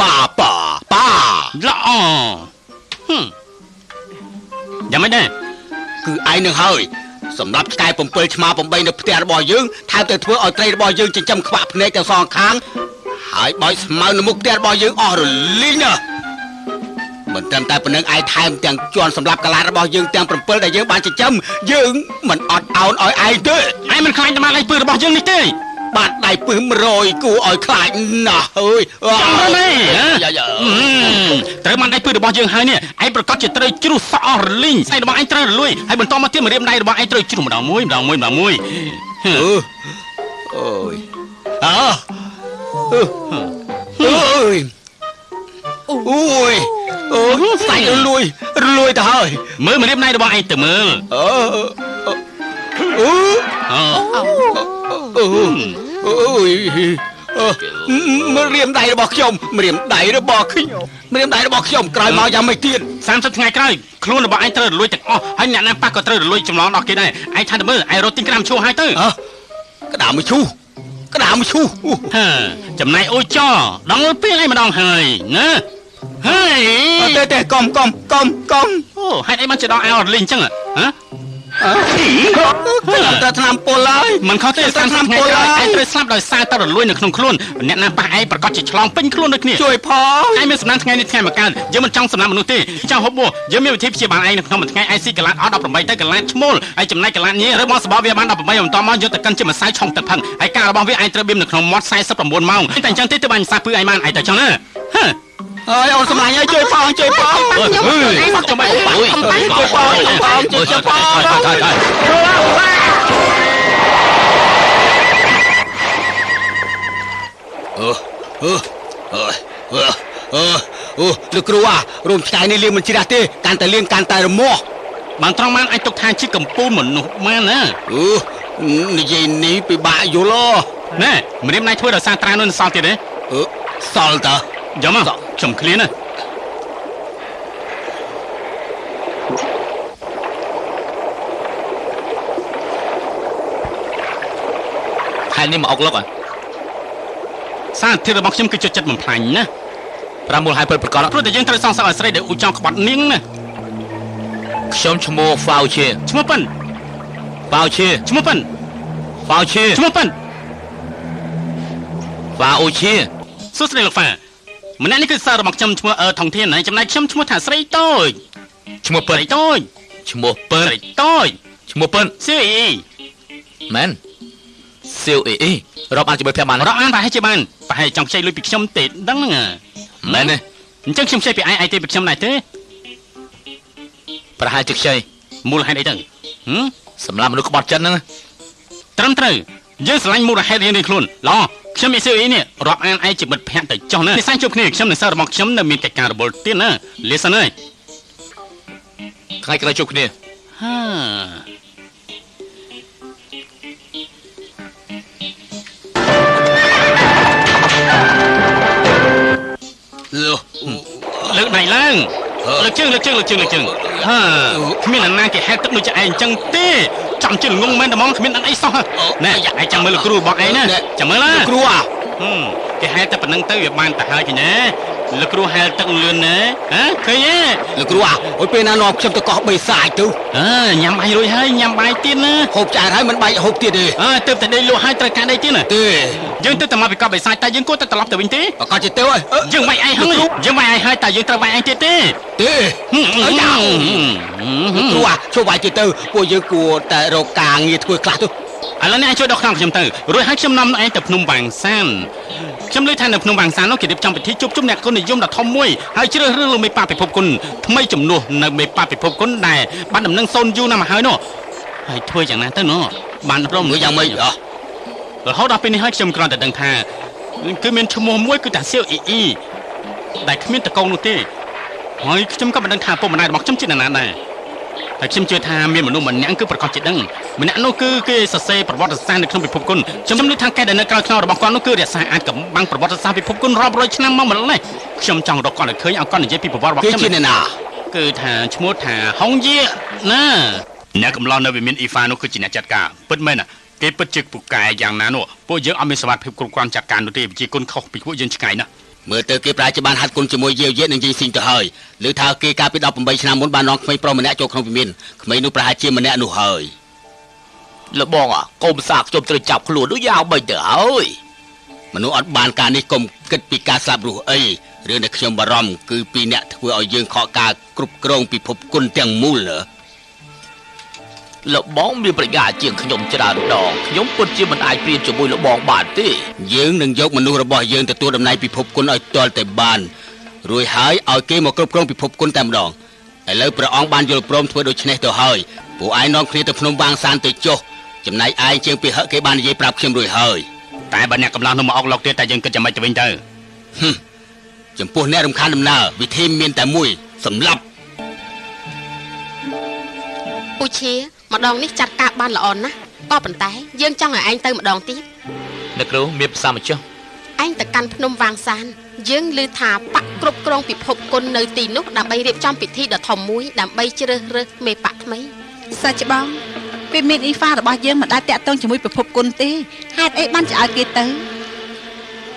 ប៉ា ល្អយ៉ាងម៉េចដែរ គឺឯងនឹងហើយសម្រាប់ឆ្កែ7ឆ្មា8នៅផ្ទះរបស់យើងថែមទាំងធ្វើឲ្យត្រីរបស់យើងចិញ្ចឹមខ្វាក់ភ្នែកទាំងសងខាងហើយបោចស្មៅនៅមុខផ្ទះរបស់យើងអស់រលីងណា មិនត្រឹមតែប៉ុណ្្នឹងឯថែមទាំងជន់សម្រាប់កាឡារបស់យើងទាំង7ដែលយើងបានចិញ្ចឹមយើងមិនអត់ឱនឲ្យឯងទេ ឯងមិនខ្លាចដល់ដៃពឹសរបស់យើងនេះទេ បាទដៃពឹស100គួរឲ្យខ្លាចណាស់អើយ ចាំទៅនេះត្រូវបានដៃពឹសរបស់យើងហើយនេះឯងប្រកាសជាត្រូវជ្រុះសក់អស់រលីងស្អីរបស់ឯងត្រូវរលួយហើយបន្តមកទៀតមករៀបដៃរបស់ឯងត្រូវជ្រុះម្ដងមួយអើយអូយអូយអូយសាច់រលួយទៅហើយមើលមករៀបដៃរបស់ឯងទៅមើលអូយមករៀមដៃរបស់ខ្ញុំរៀមដៃរបស់ខ្ញុំក្រោយមកយ៉ាងម៉េចទៀត30ថ្ងៃក្រោយខ្លួនរបស់ឯងត្រូវរលួយទាំងអស់ហើយអ្នកណាប៉ះក៏ត្រូវរលួយចម្លងដល់គេដែរឯងថាទៅមើលឯងរត់ទិញក្រាមឈូសហើយទៅក្តាមឈូសចំណែកអូចដល់ពេលឯងម្ដងហើយណាហើយទេកុំអូហេតុអីបានជាដល់អោរលីងអញ្ចឹងហ៎តែថ្នាំពុលហើយមិនខុសទេ30ថ្ងៃក្រោយឯងត្រូវស្លាប់ដោយសារតែរលួយនៅក្នុងខ្លួនអ្នកណាប៉ះឯងប្រកាសជាឆ្លងពេញខ្លួនដូចគ្នាជួយផងឯងមានសំណាងថ្ងៃនេះថ្ងៃមកកើតយើងមិនចង់សំណាងមនុស្សទេចង់ហូបបួសយើងមានវិធីព្យាបាលឯងនៅក្នុងមួយថ្ងៃឯងស៊ីកន្លះអត់18ទៅកន្លះឈ្មោលហើយចំណែកកន្លះញីឬមកសបោវាបាន18បន្តមកយកទៅកិនជាម្សៅឆុងទឹកផឹងហើយការរបស់វាឯងត្រូវបៀមនៅក្នុងមាត់49ម៉ោងតែអញ្ចឹងទេទើបបានសាពឺឯងបានឯងទៅចង់ណាអើយអូនសម្លាញ់ឲ្យជួយផងជួយបងជួយផងលោកគ្រូរួមឆ្កែនេះលៀងមិនជ្រះទេកាន់តែលៀងកាន់តែរមាស់បានត្រង់បានអាចទុកថាជាកំពូលមនុស្សបានណានិយាយនេះពិបាកយល់ណែម្រាមណៃធ្វើដោយសារត្រានោះសល់ទៀតទេសល់តើយកមកខ្ញុំឃ្លានណាហើយនេះមកអុកលុកសារធាតុរបស់ខ្ញុំគឺចិត្តបំផ្លាញណា5មូលហើយពិតប្រកបព្រោះតែយើងត្រូវសងសឹកឲ្យស្រីដែលអ៊ូចង់ក្បត់នាងណាខ្ញុំឈ្មោះហ្វាវឈៀឈ្មោះប៉ិនហ្វាវឈៀឈ្មោះប៉ិនហ្វាវឈៀឈ្មោះប៉ិនហ្វាអូឈៀសួស្តីលោកហ្វាម្នាក់នេះគឺសាររបស់ខ្ញុំឈ្មោះថងធានហើយចំណែកខ្ញុំឈ្មោះថាស្រីតូចឈ្មោះប៉ិនតូចឈ្មោះប៉ិនស្រីតូចឈ្មោះប៉ិនសៀវអ៊ីមែនសៀវអ៊ីរាប់អានជាមួយភ័ក្របានរាប់អានប្រហែលជាបានប្រហែលចង់ខ្ចីលុយពីខ្ញុំទេដឹងហ្នឹងមែនទេអញ្ចឹងខ្ញុំខ្ចីពីឯងទេពីខ្ញុំដែរទេប្រហែលជាខ្ចីមូលហេតុអីទៅសម្រាប់មនុស្សក្បត់ចិត្តហ្នឹងត្រឹមត្រូវយើងឆ្លាញ់មូលហេតុរៀងៗខ្លួនល្អខ្ញុំមានសៀវអ៊ីនេះរាប់អានឯងជាមិត្តភក្តិទៅចុះណានេះសាញ់ជួបគ្នាខ្ញុំនឹងសាររបស់ខ្ញុំនៅមានកិច្ចការរវល់ទៀតណាលាសិនហើយថ្ងៃក្រោយជួបគ្នាលើកដៃឡើងលើកជើងគ្មានអ្នកណាគេហែកទឹកដូចឯងអញ្ចឹងទេចាំជិលងងមែនតែហ្មងគ្មានអីសោះណែឯងចាំមើលលោកគ្រូរបស់ឯងណាចាំមើលណាលោកគ្រូគេហែកតែប៉ុណ្្នឹងទៅវាបានទៅហើយគេណាលោកគ្រូហែកទឹកលឿនណាឃើញទេលោកគ្រូអូយពេលណានាំខ្ញុំទៅកោះបីសាច់ទៅញ៉ាំបាយរួចហើយញ៉ាំបាយទៀតណាហូបឆ្អែតហើយមិនបាយហូបទៀតទេទៅតែដេកលក់ហើយត្រូវការដេកទៀតណាទេយើងទៅតែមកពីកោះបីសាច់តែយើងគួរតែត្រឡប់ទៅវិញទេប្រកាសជាទៅហើយយើងវាយឯងហើយតែយើងត្រូវវាយឯងទៀតទេអើយគ្រូជួយវាយទៀតទៅពួកយើងគួរតែរកការងារធ្វើខ្លះទៅឥឡូវនេះឯងជួយដកខ្នងខ្ញុំទៅរួចហើយខ្ញុំនាំឯងទៅភ្នំវាំងសានខ្ញុំលើថានៅភ្នំវាំងសាននោះគេរៀបចំពិធីជួបជុំអ្នកគុណនិយមដ៏ធំមួយហើយជ្រើសរើសលោកមេប៉ាពិភពគុណថ្មីជំនួសនៅមេប៉ាពិភពគុណដែលបានដំណឹងសូនយូរណាស់មកហើយនោះហើយធ្វើយ៉ាងណាទៅនោះបានព្រមយ៉ាងម៉េចរហូតដល់ពេលនេះហើយខ្ញុំគ្រាន់តែដឹងថាគឺមានឈ្មោះមួយគឺតាសៀវអ៊ីដែលគ្មានតកូននោះទេហើយខ្ញុំក៏មិនដឹងថាពុកម្ដាយរបស់ខ្ញុំជានរណាដែរហើយខ្ញុំជឿថាមានមនុស្សម្នាក់គឺប្រកាសជាដឹងម្នាក់នោះគឺគេសរសេរប្រវត្តិសាស្ត្រនៅក្នុងពិភពគុណខ្ញុំនឹកថាកែដែលនៅក្រៅខ្នងរបស់គាត់នោះគឺរក្សាអាចកំបាំងប្រវត្តិសាស្ត្រពិភពគុណរាប់រយឆ្នាំមកម្ល៉េះខ្ញុំចង់រកគាត់ឲ្យឃើញឲ្យគាត់និយាយពីប្រវត្តិរបស់ខ្ញុំគឺណាគឺថាឈ្មោះថាហុងយាណាអ្នកកំឡុងនៅវិមានអ៊ីហ្វានោះគឺជាអ្នកចាត់ការពិតមែនគេពិតជាពូកែយ៉ាងណានោះពួកយើងអត់មានសមត្ថភាពគ្រប់គ្រាន់ចាត់ការនោះទេវិជាគុណខុសពីពួកយើងឆ្ងាយណាស់មើលទៅគេប្រាជ្ញបានហាត់គុណជាមួយយាវយេនិងយីស៊ីងទៅហើយឬថាគេកាលពី18ឆ្នាំមុនបាននាំក្មេងប្រុសម្នាក់ចូលក្នុងវិមានក្មេងនោះប្រហែលជាម្នាក់នោះហើយលបងកុំសាកខ្ញុំត្រូវចាប់ខ្លួនដូចយ៉ាងម៉េចទៅហើយមនុស្សអត់បានការនេះកុំគិតពីការស្លាប់រស់អី រឿងដែលខ្ញុំបារម្ភគឺពីអ្នកធ្វើឲ្យយើងខកការគ្រប់គ្រងពិភពគុណទាំងមូលលបងមានប្រាជ្ញាជាងខ្ញុំច្រើនដងខ្ញុំពិតជាមិនអាចព្រៀនជាមួយលបងបានទេយើងនឹងយកមនុស្សរបស់យើងទទួលតំណែងពិភពគុណឲ្យទាល់តែបានរួចហើយឲ្យគេមកគ្រប់គ្រងពិភពគុណតែម្ដងឥឡូវព្រះអង្គបានយល់ព្រមធ្វើដូច្នេះទៅហើយពួកឯងនាំគ្នាទៅភ្នំវាងសានទៅចុះចំណែកឯងជាងពីហឹកគេបាននិយាយប្រាប់ខ្ញុំរួចហើយតែបើអ្នកកម្លាំងនោះមកអុកឡុកទៀតតែយើងគិតចាំមិនទៅវិញទៅចំពោះអ្នករំខានដំណើរវិធីមានតែមួយសម្លាប់ពូឈាម្ដងនេះចាត់ការបានល្អណាស់ក៏ប៉ុន្តែយើងចង់ឲ្យឯងទៅម្ដងទៀតអ្នកគ្រូមានប្រសាម្ចាស់ឯងទៅកាន់ភ្នំវាងសានយើងឮថាបកគ្រប់គ្រងពិភពគុណនៅទីនោះដើម្បីរៀបចំពិធីដ៏ធំមួយដើម្បីជ្រើសរើសមេបកថ្មីសាច់បងវាមានអ៊ីហ្វារបស់យើងមិនដែលតាក់ទងជាមួយពិភពគុណទេហេតុអីបានជាឲ្យគេទៅ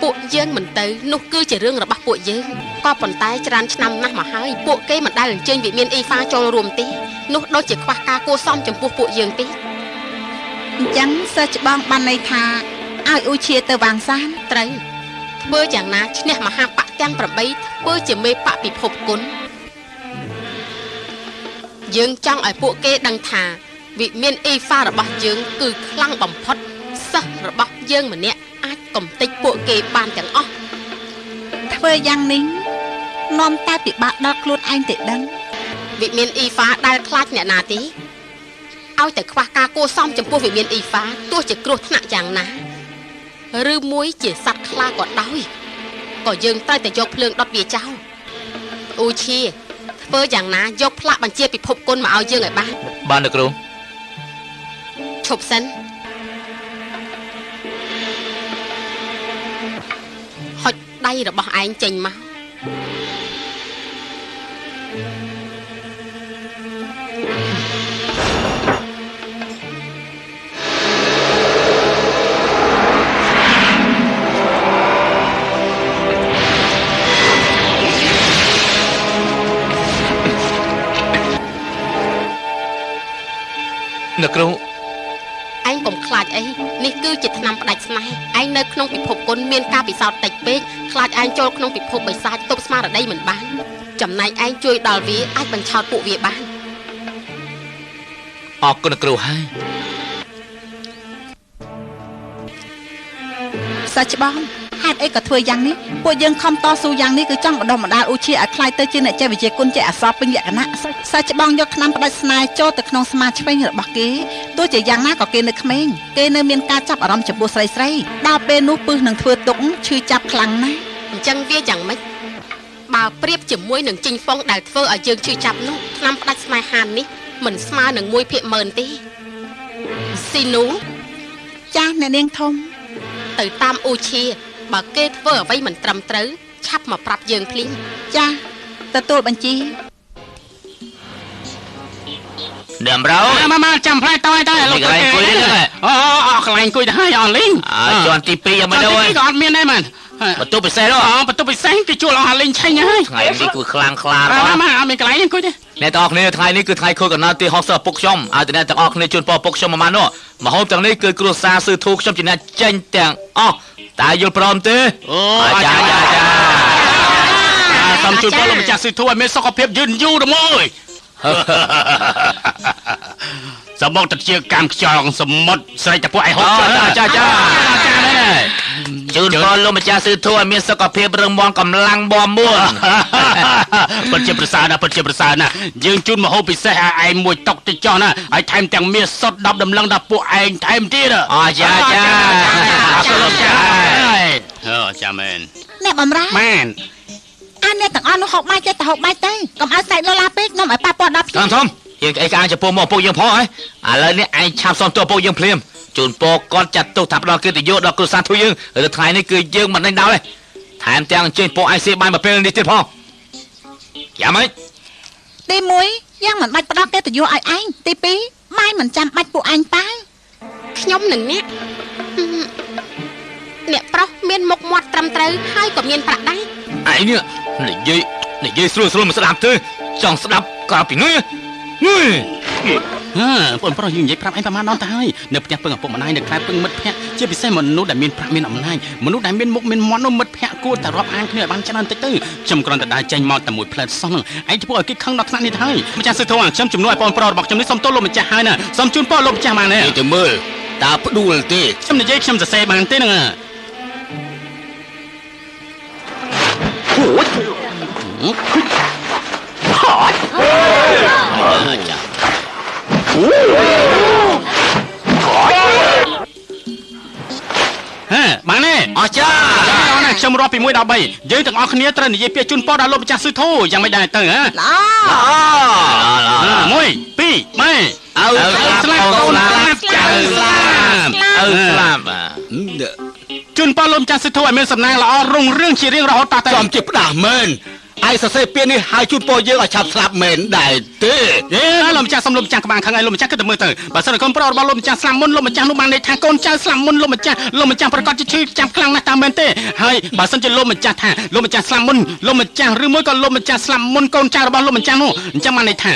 ពួកយើងមិនទៅនោះគឺជារឿងរបស់ពួកយើងក៏ប៉ុន្តែច្រើនឆ្នាំណាស់មកហើយពួកគេមិនដែលអញ្ជើញវិមានអ៊ីហ្វាចូលរួមទេនោះដូចជាខ្វះការគួរសមចំពោះពួកយើងទេអញ្ចឹងសិស្សច្បងបានន័យថាឲ្យអ៊ូឈាទៅវាងសានត្រូវធ្វើយ៉ាងណាឈ្នះមហាបកទាំង8ធ្វើជាមេបកពិភពគុណយើងចង់ឲ្យពួកគេដឹងថាវិមានអ៊ីហ្វារបស់យើងគឺខ្លាំងបំផុតសិស្សរបស់យើងម្នាក់អាចកំទេចពួកគេបានទាំងអស់ធ្វើយ៉ាងនេះនាំតែពិបាកដល់ខ្លួនឯងទេដឹងវិមានអ៊ីហ្វាដែលខ្លាចអ្នកណាទេឲ្យតែខ្វះការគួរសមចំពោះវិមានអ៊ីហ្វាទោះជាគ្រោះថ្នាក់យ៉ាងណាឬមួយជាសត្វខ្លាក៏ដោយក៏យើងត្រូវតែយកភ្លើងដុតវាចោលអ៊ូឈីធ្វើយ៉ាងណាយកផ្លាកបញ្ជាពិភពគុណមកឲ្យយើងឲ្យបានលោកគ្រូឈប់សិនហុចដៃរបស់ឯងចេញមកអ្នកគ្រូឯងកុំខ្លាចអីនេះគឺជាថ្នាំផ្ដាច់ស្នេហ៍ឯងនៅក្នុងពិភពគុណមានការពិសោធន៍តិចពេកខ្លាចឯងចូលក្នុងពិភពបិសាចទប់ស្មារតីមិនបានចំណែកឯងជួយដល់វាអាចបញ្ឆោតពួកវាបានអរគុណអ្នកគ្រូហើយសាច់ច្បងហេតុអីក៏ធ្វើយ៉ាងនេះពួកយើងខំតស៊ូយ៉ាងនេះគឺចង់បណ្ដុះបណ្ដាលអ៊ូឈីឲ្យខ្លាយទៅជាអ្នកចេះវិជ្ជាគុណជាអសរពេញលក្ខណៈសាច់ច្បងយកថ្នាំផ្ដាច់ស្នេហ៍ចូលទៅក្នុងស្មាឆ្វេងរបស់គេទោះជាយ៉ាងណាក៏គេនៅក្មេងគេនៅមានការចាប់អារម្មណ៍ចំពោះស្រីដល់ពេលនោះពឹសនឹងធ្វើទុកឈឺចាប់ខ្លាំងណាស់អញ្ចឹងវាយ៉ាងម៉េចបើប្រៀបជាមួយនឹងជីងហ្វុងដែលធ្វើឲ្យយើងឈឺចាប់នោះថ្នាំផ្ដាច់ស្នេហានេះមិនស្មើនឹង1/10000ទេស៊ីនូចាស់អ្នកនាងធំទៅតាមអ៊ូឈីបើគេធ្វើអ្វីមិនត្រឹមត្រូវឆាប់មកប្រាប់យើងភ្លាមចាទទួលបញ្ជាអ្នកប្រោមកចាំផ្លែតើលោកកន្លែងអង្គុយនេះអូកន្លែងអង្គុយទៅហើយអស់លីងជាន់ទី2យ៉ាងម៉េចទៅក៏អត់មានដែរមែនបន្ទប់ពិសេសបន្ទប់ពិសេសគេជួលអស់លីងឆេញហើយថ្ងៃនេះគឺខ្លាំងខ្លាមកអត់មានកន្លែងអង្គុយទេអ្នកទាំងអស់គ្នាថ្ងៃនេះគឺថ្ងៃខួបកំណើតទី60ពុកខ្ញុំឲ្យតែអ្នកទាំងអស់គ្នាជូនពរពុកខ្ញុំមកនោះមហូបទាំងនេះគឺគ្រួសារស៊ឺធូខ្ញុំជាអ្នកចេញទាំងអស់តើយល់ព្រមទេអូចាសូមជួយបងលោកម្ចាស់ស៊ឺធូឲ្យមានសុខភាពយឺនយូរមួយសម្បកទឹកជាកម្មខ្យល់សមុទ្រស្រេចតែពួកឯហូបចាជូនបងលោកម្ចាស់ស៊ឺធូឲ្យមានសុខភាពរឹងមាំកម្លាំងបមមួនពិតជាប្រសើរណាស់ពិតជាប្រសើរណាស់យើងជូនមហូបពិសេសឲ្យឯងមួយតុកទៅចោះណាហើយថែមទាំងមានសុត10ដំឡឹងដល់ពួកឯងថែមទៀតចាអរគុណលោកចាចាមែនអ្នកបំរើមែនអាអ្នកទាំងអស់នោះហូបបាយចេះតែហូបបាយទៅកុំឲ្យស្អែកលឡាពេកនាំឲ្យប៉ះពាល់ដល់ខ្ញុំធំយើងអីកាចំពោះមកពុកយើងផងហ៎ឥឡូវនេះឯងឆាប់សំទោសពុកយើងភ្លាមជូនពរគាត់ចាត់ទុកថាផ្ដល់កិត្តិយសដល់គ្រួសារធូយើងឬថ្ងៃនេះគឺយើងមិនដេញដោលទេថែមទាំងអញ្ជើញពុកឯងសៀបាយមកពេលនេះទៀតផងយ៉ាងម៉េចទី1យើងមិនបាច់ផ្ដល់កិត្តិយសឲ្យឯងទី2បាយមិនចាំបាច់ពួកឯងប៉ាខ្ញុំនឹងអ្នកប្រុសមានមុខមាត់ត្រឹមត្រូវហើយក៏មានប្រាក់ដែរឯងនេះនិយាយស្រួលមិនស្ដាប់ទេចង់ស្ដាប់ក្រៅពីនេះ បងប្រុសយើងនិយាយប្រាប់ឯងប្រហែលដល់ទៅហើយនៅផ្ទះពឹងឪពុកម្ដាយនៅខ្លែពឹងមិត្តភក្តិជាពិសេសមនុស្សដែលមានប្រាក់មានអំណាចមនុស្សដែលមានមុខមានមាត់នោះមិត្តភក្តិគួរតែរាប់អានគ្នាឲ្យបានច្រើនតិចទៅខ្ញុំគ្រាន់តែដើរចេញមកតែមួយផ្លែតសោះហ្នឹងឯងធ្វើឲ្យគេខឹងដល់ថ្នាក់នេះទៅហើយម្ចាស់សឺធំខ្ញុំជំនួសឲ្យបងប្រុសរបស់ខ្ញុំនេះសុំទោសលោកម្ចាស់ហើយណាសុំជូនពរលោកម្ចាស់បានទេទៅមើលតើផ្ដួលទេខ្ញុំនិយាយខ្ញុំសរសេរបានទេហ្នឹងបានទេអស្ចារ្យណាខ្ញុំរាប់ពី1ដល់3យើងទាំងអស់គ្នាត្រូវនិយាយពាក្យជូនពរដល់លោកម្ចាស់ស៊ឺធូយ៉ាងមិនដែរទៅហ៎ល្អ1 2 3ឲ្យស្លាប់កូនស្លាប់ចៅស្លាប់ស្លាប់ជូនពរលោកម្ចាស់ស៊ឺធូឲ្យមានសំណាងល្អរុងរឿងជារៀងរហូតតទៅចំជាផ្ដាស់មែនឯសរសេរពាក្យនេះហើយជូនពរយើងឲ្យឆាប់ស្លាប់មែនដែរទេលោកម្ចាស់សុំលោកម្ចាស់ក្បាលខាងឯងលោកម្ចាស់គិតតែមើលទៅបើសិនកូនប្រុសរបស់លោកម្ចាស់ស្លាប់មុនលោកម្ចាស់នោះបានន័យថាកូនចៅស្លាប់មុនលោកម្ចាស់ប្រកាសជាឈឺចាប់ខ្លាំងណាស់តាមមែនទេហើយបើសិនជាលោកម្ចាស់ថាលោកម្ចាស់ស្លាប់មុនលោកម្ចាស់ឬមួយក៏លោកម្ចាស់ស្លាប់មុនកូនចៅរបស់លោកម្ចាស់នោះអញ្ចឹងបានន័យថា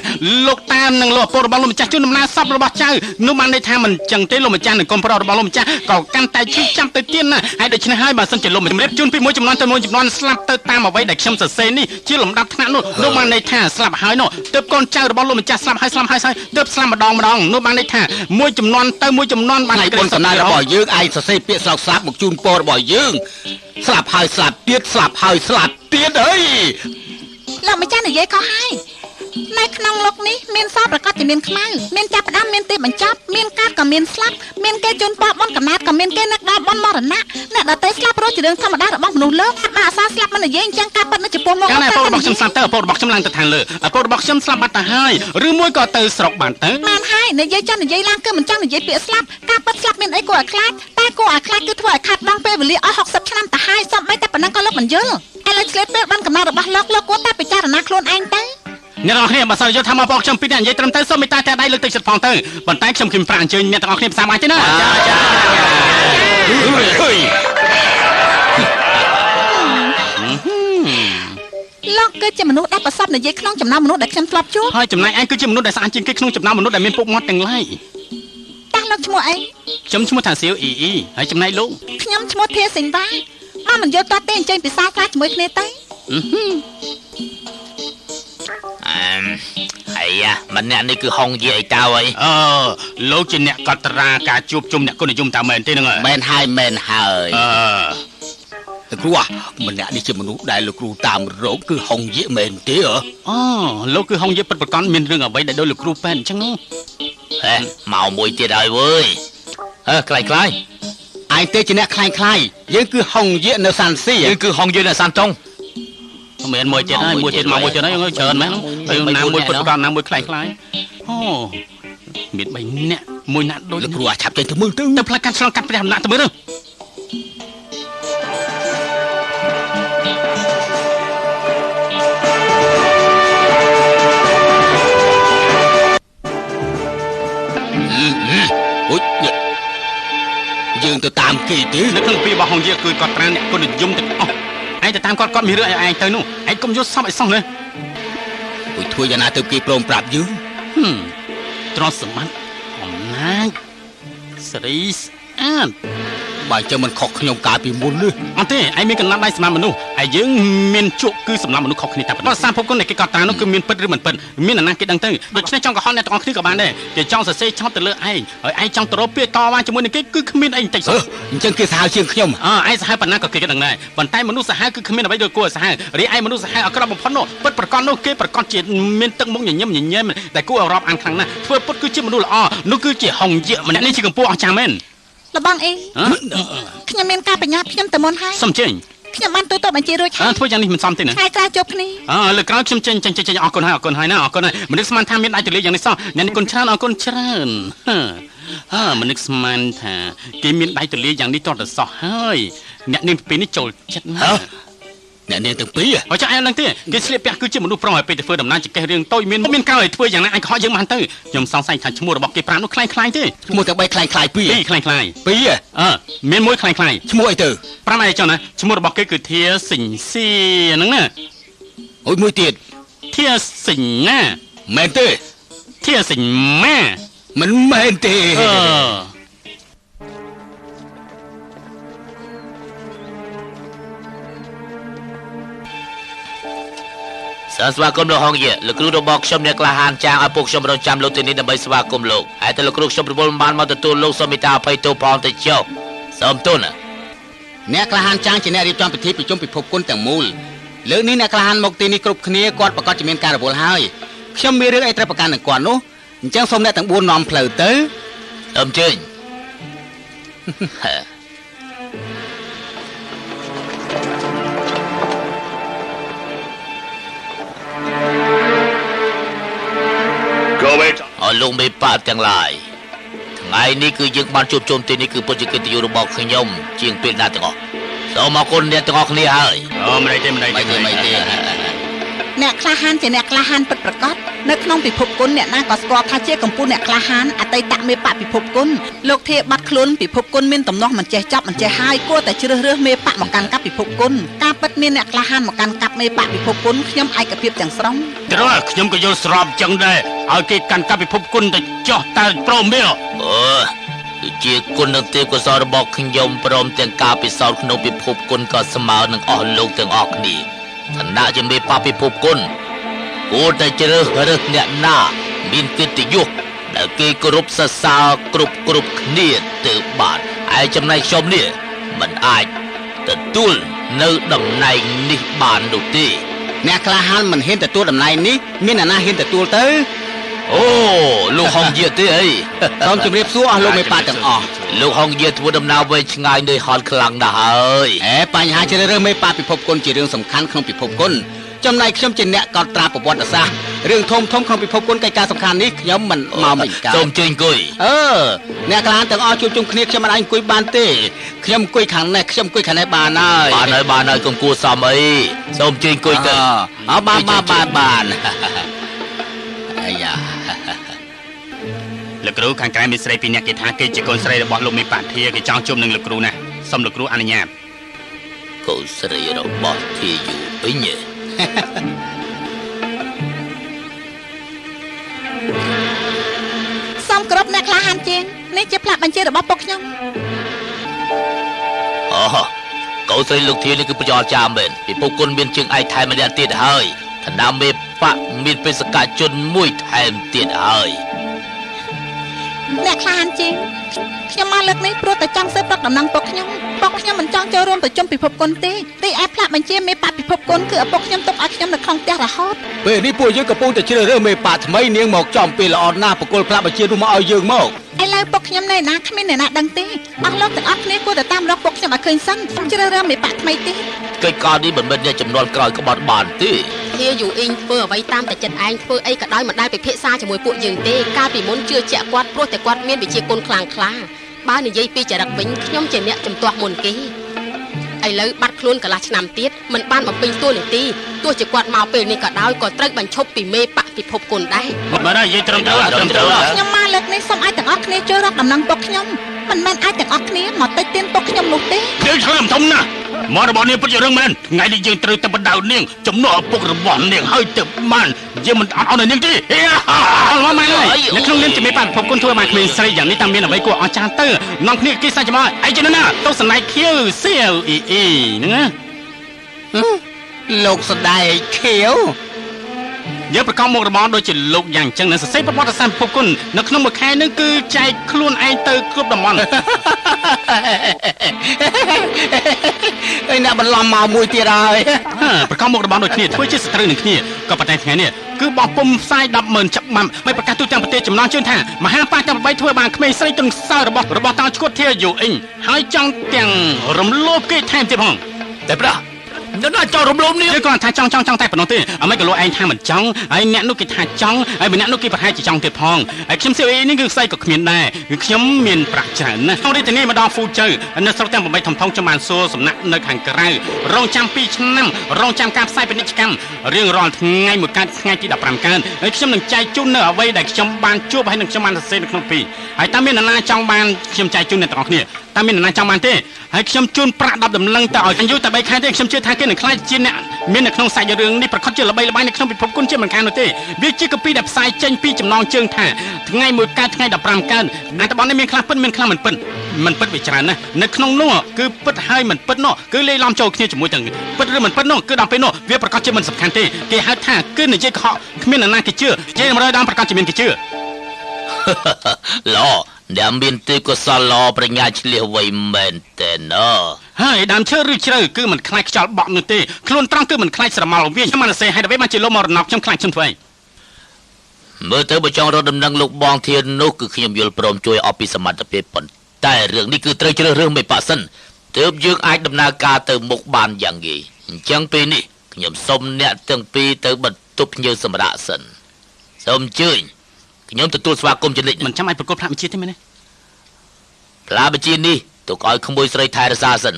លោកតានិងលោកឪពុករបស់លោកម្ចាស់ជូនដំណើរសពរបស់ចៅនោះបានន័យថាមិនអញ្ចឹងទេលោកម្ចាស់និងកូនប្រុសរបស់លោកម្ចាស់ក៏កាន់តែឈឺចាប់ទៅទៀតណាហើយដូច្នេះហើយបើសិនជាលោកម្ចាស់ជូនពីមួយចំនួនទៅមួយចំនួនស្លាប់ទៅតាមអ្វីដែលខ្ញុំសរសេរនេះជាលំដាប់ថ្នាក់នោះបានន័យថាស្លាប់ហើយនោះទើបកូនចៅរបស់លោកម្ចាស់ស្លាប់ហើយទើបស្លាប់ម្ដងនោះបានន័យថាមួយចំនួនទៅមួយចំនួនបានបុណ្យសំណាងរបស់យើងឯងសរសេរពាក្យស្លាប់មកជូនពររបស់យើងស្លាប់ហើយស្លាប់ទៀតស្លាប់ហើយស្លាប់ទៀតអីលោកម្ចាស់និយាយខុសហើយនៅក្នុងលោកនេះមានសពប្រកាសជាមានខ្មៅមានចាប់ផ្ដើមមានទីបញ្ចប់មានកាត់ក៏មានស្លាប់មានគេជូនពរបនកំណត់ក៏មានគេនឹកដល់បនមរណៈអ្នកដទៃស្លាប់ព្រោះជារឿងធម្មតារបស់មនុស្សលោកបើអាសាស្លាប់មិននិយាយអញ្ចឹងការពិតនៅចំពោះមកកាលណាឪពុករបស់ខ្ញុំស្លាប់ទៅឪពុករបស់ខ្ញុំឡើងទៅខាងលើឪពុករបស់ខ្ញុំស្លាប់បាត់ទៅហើយឬមួយក៏ទៅស្រុកបានទៅបានហើយនិយាយចង់និយាយឡើងគឺមិនចង់និយាយពាក្យស្លាប់ការពិតស្លាប់មានអីគួរឲ្យខ្លាចតែគួរឲ្យខ្លាចគឺធ្វើឲ្យខាត់បងពេលវេលាអស់60ឆ្នាំទៅហើយសំបីតែប៉ុណ្ណឹងក៏លោកមិនយល់ឥឡូវឆ្លៀតពេលបានកំណត់របស់លោកគួរតែពិចារណាខ្លួនឯងទៅអ្នកទាំងអស់គ្នាបើសិនយកថាមកបងខ្ញុំពីរនាក់និយាយត្រឹមត្រូវសូមមេត្តាតែដៃលើកទឹកចិត្តផងទៅប៉ុន្តែខ្ញុំប្រាក់អញ្ជើញអ្នកទាំងអស់គ្នាផ្សាយមកទេណាលោកគឺជាមនុស្សដែលប្រសពនិយាយក្នុងចំណោមមនុស្សដែលខ្ញុំធ្លាប់ជួបហើយចំណែកឯងគឺជាមនុស្សដែលស្អាតជាងគេក្នុងចំណោមមនុស្សដែលមានពុកមាត់ទាំងឡាយតើលោកឈ្មោះអីខ្ញុំឈ្មោះថាសៀវអ៊ីហើយចំណែកលោកខ្ញុំឈ្មោះធាសិនវ៉ាមកមិនយកតទេអញ្ជើញពិសាខ្លះជាមួយគ្នាទៅហើយម្នាក់នេះគឺហុងយាយអីតើអីលោកជាអ្នកកត់ត្រាការជួបជុំអ្នកគុណនិយមតើមែនទេហ្នឹងមែនហើយលោកគ្រូម្នាក់នេះជាមនុស្សដែលលោកគ្រូតាមរកគឺហុងយាយមែនទេលោកគឺហុងយាយពិតប្រាកដមានរឿងអ្វីដែលដោយលោកគ្រូប៉ែនអញ្ចឹងមកមួយទៀតហើយវើយខ្លាយឯងទេជាអ្នកខ្លាយយើងគឺហុងយាយនៅសាន់ស៊ីយើងគឺហុងយាយនៅសាន់តុងមានមួយទៀតហើយមួយទៀតមកមួយទៀតហើយច្រើនមែនហើយណាមួយពុតប្រកបណាមួយខ្លាយអូមាន3នាក់មួយណាដូចលោកគ្រូអាឆាប់ចេញទៅមើលទៅផ្លាកាត់ឆ្លងកាត់ព្រះអំណាចទៅមើលទៅអូយយើងទៅតាមគេទេនៅក្នុងពីរបស់ហងយាគឺគាត់ត្រាអ្នកគុណនិយមទាំងអស់ឯងទៅតាមគាត់មានរឿងឲ្យឯងទៅនោះឯងកុំយកសពឲ្យសោះណាអូយធ្វើយ៉ាងណាទៅគេព្រមប្រាប់យើងទ្រព្យសម្បត្តិអំណាចសេរីស្អាតបើអញ្ចឹងមិនខុសខ្ញុំកាលពីមុនទេអត់ទេឯងមានកំណត់ដៃសម្រាប់មនុស្សហើយយើងមានជក់គឺសម្រាប់មនុស្សខុសគ្នាតែប៉ុណ្ណោះសារភពគុណនៃគេកត់ត្រានោះគឺមានពិតឬមិនពិតមានអាណាគេដឹងទៅដូច្នេះចង់កុហកអ្នកទាំងអស់គ្នាក៏បានដែរគេចង់សរសេរឆោតទៅលើឯងហើយឯងចង់ទៅរកពាក្យតវ៉ាជាមួយនឹងគេគឺគ្មានអីបន្តិចសោះអញ្ចឹងគេសាហាវជាងខ្ញុំឯងសាហាវប៉ុណ្ណាក៏គេក៏ដឹងដែរប៉ុន្តែមនុស្សសាហាវគឺគ្មានអ្វីដូចគួរសាហាវរីឯមនុស្សសាហាវអាក្រក់បំផុតនោះពិតប្រកបនោះគេប្រកាសជាមានទឹកមុខញញឹមតែគួរឲ្យរាប់អានខ្លាំងណាស់ធ្វើពុតគឺជាមនុស្សល្អនោះគឺជាហុងយាម្នាក់នេះជាកម្ពុជាអស្ចារ្យមែនលបងអីខ្ញុំមានការបញ្ញាខ្ញុំទៅមុនហើយសំចេញខ្ញុំបានទូទៅបញ្ជារួចហើយធ្វើយ៉ាងនេះមិនសមទេណាថ្ងៃក្រោយជប់គ្នាលើក្រោយខ្ញុំចេញអរគុណហើយណាអរគុណហើយមនុស្សស្មានថាមានដៃទលាយ៉ាងនេះសោះអ្នកនេះគុណច្រើនអរគុណច្រើនមនុស្សស្មានថាគេមានដៃទលាយ៉ាងនេះតតសោះហើយអ្នកនាងពីរនេះចូលចិត្តណាស់អ្នកនាងទាំងពីរអញ្ចឹងឯងនឹងទេគេស្លៀកពាក់គឺជាមនុស្សប្រុសឲ្យពេលទៅធ្វើដំណើរចង្កេះរឿងតូចមានការឲ្យធ្វើយ៉ាងណាឯងខកយើងបានទៅខ្ញុំសង្ស័យថាឈ្មោះរបស់គេប្រាំនោះខ្លាំងទេឈ្មោះទាំង3ខ្លាំងពីរខ្លាំងពីរមានមួយខ្លាំងឈ្មោះអីទៅប្រាំឯងចុះណាឈ្មោះរបស់គេគឺធាសិញស៊ីហ្នឹងណាអូយមួយទៀតធាសិញណាមែនទេធាសិញម៉ា មិនមែនទេ ស្វាគមន៍លោកហងយាលោកគ្រូរបស់ខ្ញុំអ្នកក្លាហានចាងឲ្យពួកខ្ញុំរងចាំលោកទីនេះដើម្បីស្វាគមន៍លោកហើយតែលោកគ្រូខ្ញុំប្រមូលបានមកទទួលលោកសូមមេត្តាអភ័យទោសផងទៅចុះសូមទូន អ្នកក្លាហានចាងជាអ្នករៀបចំពិធីប្រជុំពិភពគុណទាំងមូលលើកនេះអ្នកក្លាហានមកទីនេះគ្រប់គ្នាគាត់ប្រកាសជាមានការរវល់ហើយខ្ញុំមានរឿងអីត្រូវប្រកាន់នឹងគាត់នោះអញ្ចឹងសូមអ្នកទាំង4នាំផ្លូវទៅអញ្ជើញ អរលោកមេប៉ាទាំងឡាយថ្ងៃនេះគឺយើងបានជួបជុំទីនេះគឺពិតជាកិត្តិយសរបស់ខ្ញុំជាងពេលណាទាំងអស់សូមអរគុណអ្នកទាំងអស់គ្នាហើយអូមិនទេ អ្នកក្លាហានជាអ្នកក្លាហានពិតប្រាកដនៅក្នុងពិភពគុណអ្នកណាក៏ស្គាល់ថាជាកម្ពុជាអ្នកក្លាហានអតីតមេបកពិភពគុណលោកធាបាត់ខ្លួនពិភពគុណមានតំណោះមិនចេះចាប់មិនចេះហើយគួរតែជ្រើសរើសមេបកមកកាន់កាប់ពិភពគុណការពិតមានអ្នកក្លាហានមកកាន់កាប់មេបកពិភពគុណខ្ញុំឯកភាពទាំងស្រុងត្រូវខ្ញុំក៏យល់ស្របចឹងដែរឲ្យគេកាន់កាប់ពិភពគុណទៅចោះតែព្រមទេគឺជាគុណនឹងទេពកោសលរបស់ខ្ញុំព្រមទាំងការពិសោធន៍ក្នុងពិភពគុណក៏ស្មើនឹងអស់លោកទាំងអស់គ្នាឋានៈជាមេបកពិភពគុណគួរតែជ្រើសរើសអ្នកណាមានកិត្តិយសដែលគេគោរពសរសើរគ្រប់គ្នាទៅបានហើយចំណែកខ្ញុំនេះមិនអាចទទួលនៅតំណែងនេះបាននោះទេអ្នកក្លាហានមិនហ៊ានទទួលតំណែងនេះមានអ្នកណាហ៊ានទទួលទៅអូលោកហងយាទេអីសូមជម្រាបសួរអស់លោកមេប៉ាទាំងអស់លោកហងយាធ្វើដំណើរវែងឆ្ងាយនឿយហត់ខ្លាំងណាស់ហើយបញ្ហាជ្រើសរើសមេប៉ាពិភពគុណជារឿងសំខាន់ក្នុងពិភពគុណចំណែកខ្ញុំជាអ្នកកត់ត្រាប្រវត្តិសាស្ត្ររឿងធំក្នុងពិភពគុណកិច្ចការសំខាន់នេះខ្ញុំមិនមកមិនកើតសូមជើញអង្គុយអ្នកក្លាហានទាំងអស់ជួបជុំគ្នាខ្ញុំមិនអាចអង្គុយបានទេខ្ញុំអង្គុយខាងនេះខ្ញុំអង្គុយខាងនេះបានហើយកុំគួរសមអីសូមជើញអង្គុយទៅបានអាយ៉ាលោកគ្រូខាងក្រៅមានស្រីពីរនាក់គេថាគេជាកូនស្រីរបស់លោកមេប៉ាធាគេចង់ជួបនឹងលោកគ្រូណាសូមលោកគ្រូអនុញ្ញាតកូនស្រីរបស់ធាយូវិញសូមគោរពអ្នកក្លាហានជាងនេះជាផ្លាកបញ្ជារបស់ពុកខ្ញុំកូនស្រីលោកធានេះគឺប្រយោជន៍ចាមែនពិភពគុណមានជើងឯកថែមម្នាក់ទៀតហើយឋានៈមេបកមានបេសកជនមួយថែមទៀតហើយអ្នកក្លាហានជាងខ្ញុំមកលើកនេះព្រោះតែចង់ស៊ើបព្រឹកដំណឹងពុកខ្ញុំមិនចង់ចូលរួមប្រជុំពិភពគុណទេរីឯផ្លាកបញ្ជាមេបកពិភពគុណគឺឪពុកខ្ញុំទុកឲ្យខ្ញុំនៅក្នុងផ្ទះរហូតពេលនេះពួកយើងកំពុងតែជ្រើសរើសមេបកថ្មីនាងមកចំពេលល្អណាស់បកគលផ្លាកបញ្ជានោះមកឲ្យយើងមកឥឡូវពុកខ្ញុំនៅណាគ្មានអ្នកណាដឹងទេអស់លោកទាំងអស់គ្នាគួរតែតាមរកពុកខ្ញុំឲ្យឃើញសិនខ្ញុំជ្រើសរើសមេបកថ្មីទេកិច្ចការនេះមិនមែនអ្នកចំនួនក្រោយក្បត់បានទេធាយូអ៊ីងធ្វើអ្វីតាមតែចិត្តឯងធ្វើអីក៏ដោយមិនដែលពិភាក្សាជាមួយពួកយើងទេកាលពីមុនជឿជាក់គាត់ព្រោះតែគាត់មានវិជ្ជាគុណខ្លាំងក្លាបើនិយាយពីចរិតវិញខ្ញុំជាអ្នកជំទាស់មុនគេឥឡូវបាត់ខ្លួនកន្លះឆ្នាំទៀតមិនបានបំពេញតួនាទីទោះជាគាត់មកពេលនេះក៏ដោយក៏ត្រូវបញ្ឈប់ពីមេបកពិភពគុណដែរបាទនិយាយត្រឹមត្រូវខ្ញុំមកលើកនេះសូមឲ្យទាំងអស់គ្នាជួយរកដំណឹងពុកខ្ញុំមិនមែនឲ្យទាំងអស់គ្នាមកតិចទៀនពុកខ្ញុំនោះទេយើងឆ្លើយធំណាស់មករបស់នាងពិតជារឿងមែនថ្ងៃនេះយើងត្រូវតែបដៅនាងចំនួនឪពុករបស់នាងហើយទៅបានយើងមិនអត់ឲ្យនាងទេមកម៉ែហើយនៅក្នុងនាមជាមេបកពិភពគុណធ្វើបានគ្មានស្រីយ៉ាងនេះតាមមានអ្វីគួរអស្ចារ្យទៅនាំគ្នាគេសាច់ចំអីចឹងណាទៅសណ្ដែកខៀវសៀវអ៊ីហ្នឹងណាលោកសណ្ដែកខៀវយើងប្រកបមុខរបរដូចជាលោកយ៉ាងអញ្ចឹងនៅសរសេរប្រវត្តិសាស្ត្រពិភពគុណនៅក្នុងមួយខែនឹងគឺចែកខ្លួនឯងទៅគ្រប់តំបន់ហើយអ្នកបន្លំមកមួយទៀតហើយប្រកបមុខរបរដូចគ្នាធ្វើជាសត្រូវនឹងគ្នាក៏ប៉ុន្តែថ្ងៃនេះគឺបោះពុំផ្សាយ 100000 ច្បាប់មិនប្រកាសទូទាំងប្រទេសចំណងជើងថាមហាបាទាំង8ធ្វើបានក្មេងស្រីទន្សើរបស់តាឈ្កួតធាយូអ៊ីងហើយចង់ទាំងរំលោភគេថែមទៀតផងតែប្រានៅណាចង់រំលោភនេះគឺគាត់ថាចង់តែប៉ុណ្ណោះទេអ្មេចក៏លោកឯងថាមិនចង់ហើយអ្នកនោះគេថាចង់ហើយម្នាក់នោះគេប្រហែលជាចង់ទៀតផងហើយខ្ញុំសៀវអ៊ីនេះគឺស្អីក៏គ្មានដែរគឺខ្ញុំមានប្រាក់ច្រើនណាស់ក្នុងរាជធានីម្ដងហ្វូជើនៅស្រុកទាំង8ធំខ្ញុំបានសួរសំណាក់នៅខាងក្រៅរងចាំ2ឆ្នាំរងចាំការផ្សាយពាណិជ្ជកម្មរៀងរាល់ថ្ងៃមួយកើតថ្ងៃទី15កើតហើយខ្ញុំនឹងចែកជូននៅអ្វីដែលខ្ញុំបានជួបហើយនឹងខ្ញុំបានសរសេរនៅក្នុងពីហើយតាមមាននរណាចង់បានខ្ញុំចែកជូនអ្នកទាំងអស់គ្នា តាមមានណាចង់បានទេហើយខ្ញុំជូនប្រាក់10តម្លឹងទៅឲ្យអាយុតែ3ខែទេខ្ញុំជឿថាគេនឹងខ្លាចជាអ្នកមាននៅក្នុងសាច់រឿងនេះប្រកាសជាល្បីល្បាញនៅក្នុងពិភពគុណជាមិនខាននោះទេវាជាកាពីដែលផ្សាយចេញពីចំណងជើងថាថ្ងៃមួយកើតថ្ងៃ15កើតអាតបនេះមានខ្លះពិតមានខ្លះមិនពិតវាច្រើនណាស់នៅក្នុងនោះគឺពិតហើយមិនពិតនោះគឺលេីឡំចូលគ្នាជាមួយទាំងពិតឬមិនពិតនោះគឺដល់ពេលនោះវាប្រកាសជាមិនសំខាន់ទេគេហៅថាគឺនិយាយកុហកគ្មាននរណាគេជឿនិយាយ100ដងប្រកាសជាមានគេជឿ ល្អដែលមានទេពកោសលល្អប្រញ្ញាឆ្លៀសវៃមែនទេណ៎ ហើយដើមឈើឬជ្រៅគឺមិនខ្លាចខ្យល់បក់នោះទេខ្លួនត្រង់គឺមិនខ្លាចស្រមោលវិញខ្ញុំមិនសរសេរឲ្យដើម្បីបានជាលោកមរណកខ្ញុំខ្លាចខ្ញុំធ្វើអី មើលទៅបើចង់រកដំណឹងលោកបងធាននោះគឺខ្ញុំយល់ព្រមជួយអបពីសមត្ថភាពប៉ុន្តែរឿងនេះគឺត្រូវជ្រើសរើសមេបសិនទើបយើងអាចដំណើរការទៅមុខបានយ៉ាងងាយអញ្ចឹងពេលនេះខ្ញុំសូមអ្នកទាំងពីរទៅបន្ទប់ភ្ញៀវសម្រាប់សិនសូមអញ្ជើញខ្ញុំទទួលស្វាគមន៍ជានិច្ច មិនចាំឲ្យប្រកបផ្លាកបញ្ជាទេមែនទេ ផ្លាបញ្ជានេះទុកឲ្យក្មួយស្រីថែរក្សាសិន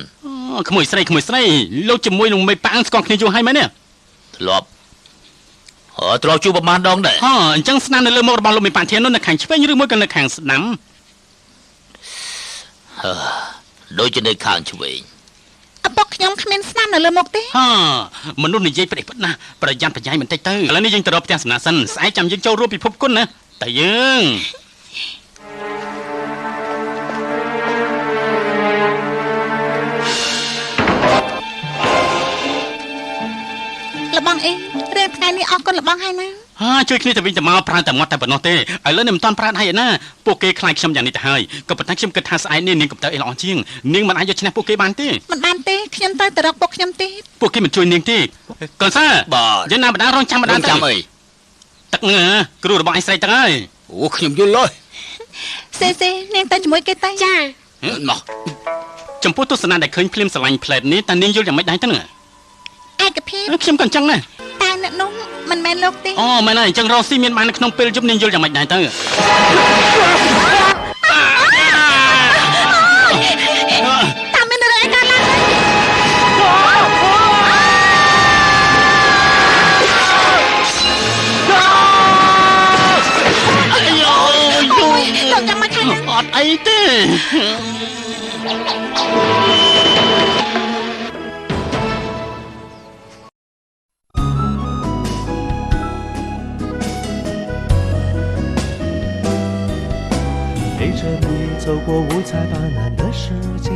ក្មួយស្រីលោកជាមួយនឹងមេប៉ាំងស្គាល់គ្នាយូរហើយមែនទេ ធ្លាប់ជួបប្រហែលដងដែរ អញ្ចឹងស្នាមនៅលើមុខរបស់លោកមេប៉ាំងធាននោះនៅខាងឆ្វេងឬមួយក៏នៅខាងស្ដាំ ដូចជានៅខាងឆ្វេង ឪពុកខ្ញុំគ្មានស្នាមនៅលើមុខទេ មនុស្សនិយាយប្រេះផ្ដាស់ប្រយ័ត្នប្រយែងបន្តិចទៅឥឡូវនេះយើងទៅរកផ្ទះសំណាក់សិនស្អែកចាំយើងចូលរួមពិភពគុណណាតែយើង លបងអីរឿងថ្ងៃនេះអរគុណលបងហើយណា ជួយគ្នាទៅវិញទៅមកប្រើតែមាត់តែប៉ុណ្ណោះទេឥឡូវនេះមិនតាន់ប្រើហើយណាពួកគេខ្លាចខ្ញុំយ៉ាងនេះទៅហើយក៏ប៉ុន្តែខ្ញុំគិតថាស្អែកនេះនាងកំតើអីល្អជាងនាងមិនអាចយកឈ្នះពួកគេបានទេ មិនបានទេខ្ញុំទៅរកពុកខ្ញុំទេ ពួកគេមិនជួយនាងទេកូនសាយើងណាម្ដងរងចាំម្ដងទៅ ចាំអី ទឹកនឹងគ្រូរបស់ឯងស្រីទឹកហើយ អូខ្ញុំយល់ហើយ សេនាងទៅជាមួយគេទៅ ចា មក ចំពោះទស្សនៈដែលឃើញភ្លាមស្រឡាញ់ផ្លែតនេះតើនាងយល់យ៉ាងម៉េចដែរទៅនឹង ឯកភាព ខ្ញុំក៏អញ្ចឹងដែរ តែអ្នកនោះមិនមែនលោកទេ អូមែនហើយអញ្ចឹងរស់ស៊ីមានបាននៅក្នុងពេលយប់នាងយល់យ៉ាងម៉េចដែរទៅ តាមានរឿងអីកើតឡើងលោកចាំមកខាង អត់អីទេ 陪着你走过五彩斑斓的世界，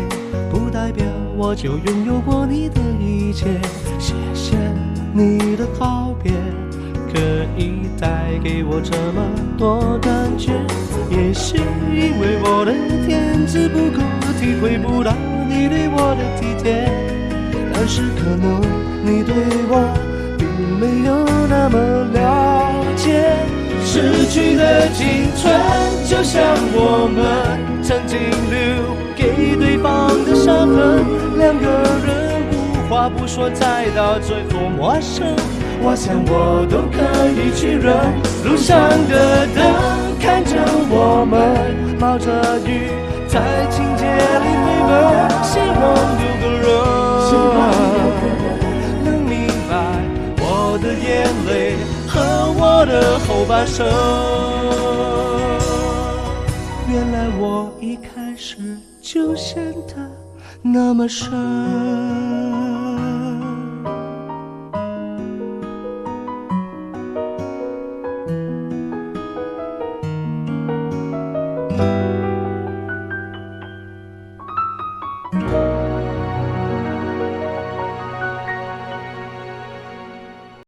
不代表我就拥有过你的一切。谢谢你的告别，可以带给我这么多感觉。也许因为我的天资不够，体会不到你对我的体贴，但是可能你对我并没有那么了解。逝去的青春，就像我们曾经留给对方的伤痕，两个人无话不说，再到最后陌生。我想我都可以去忍，路上的灯看着我们冒着雨，在情节里飞奔，希望有个人能明白我的眼泪和我的后半生。原来我一开始就陷得那么深。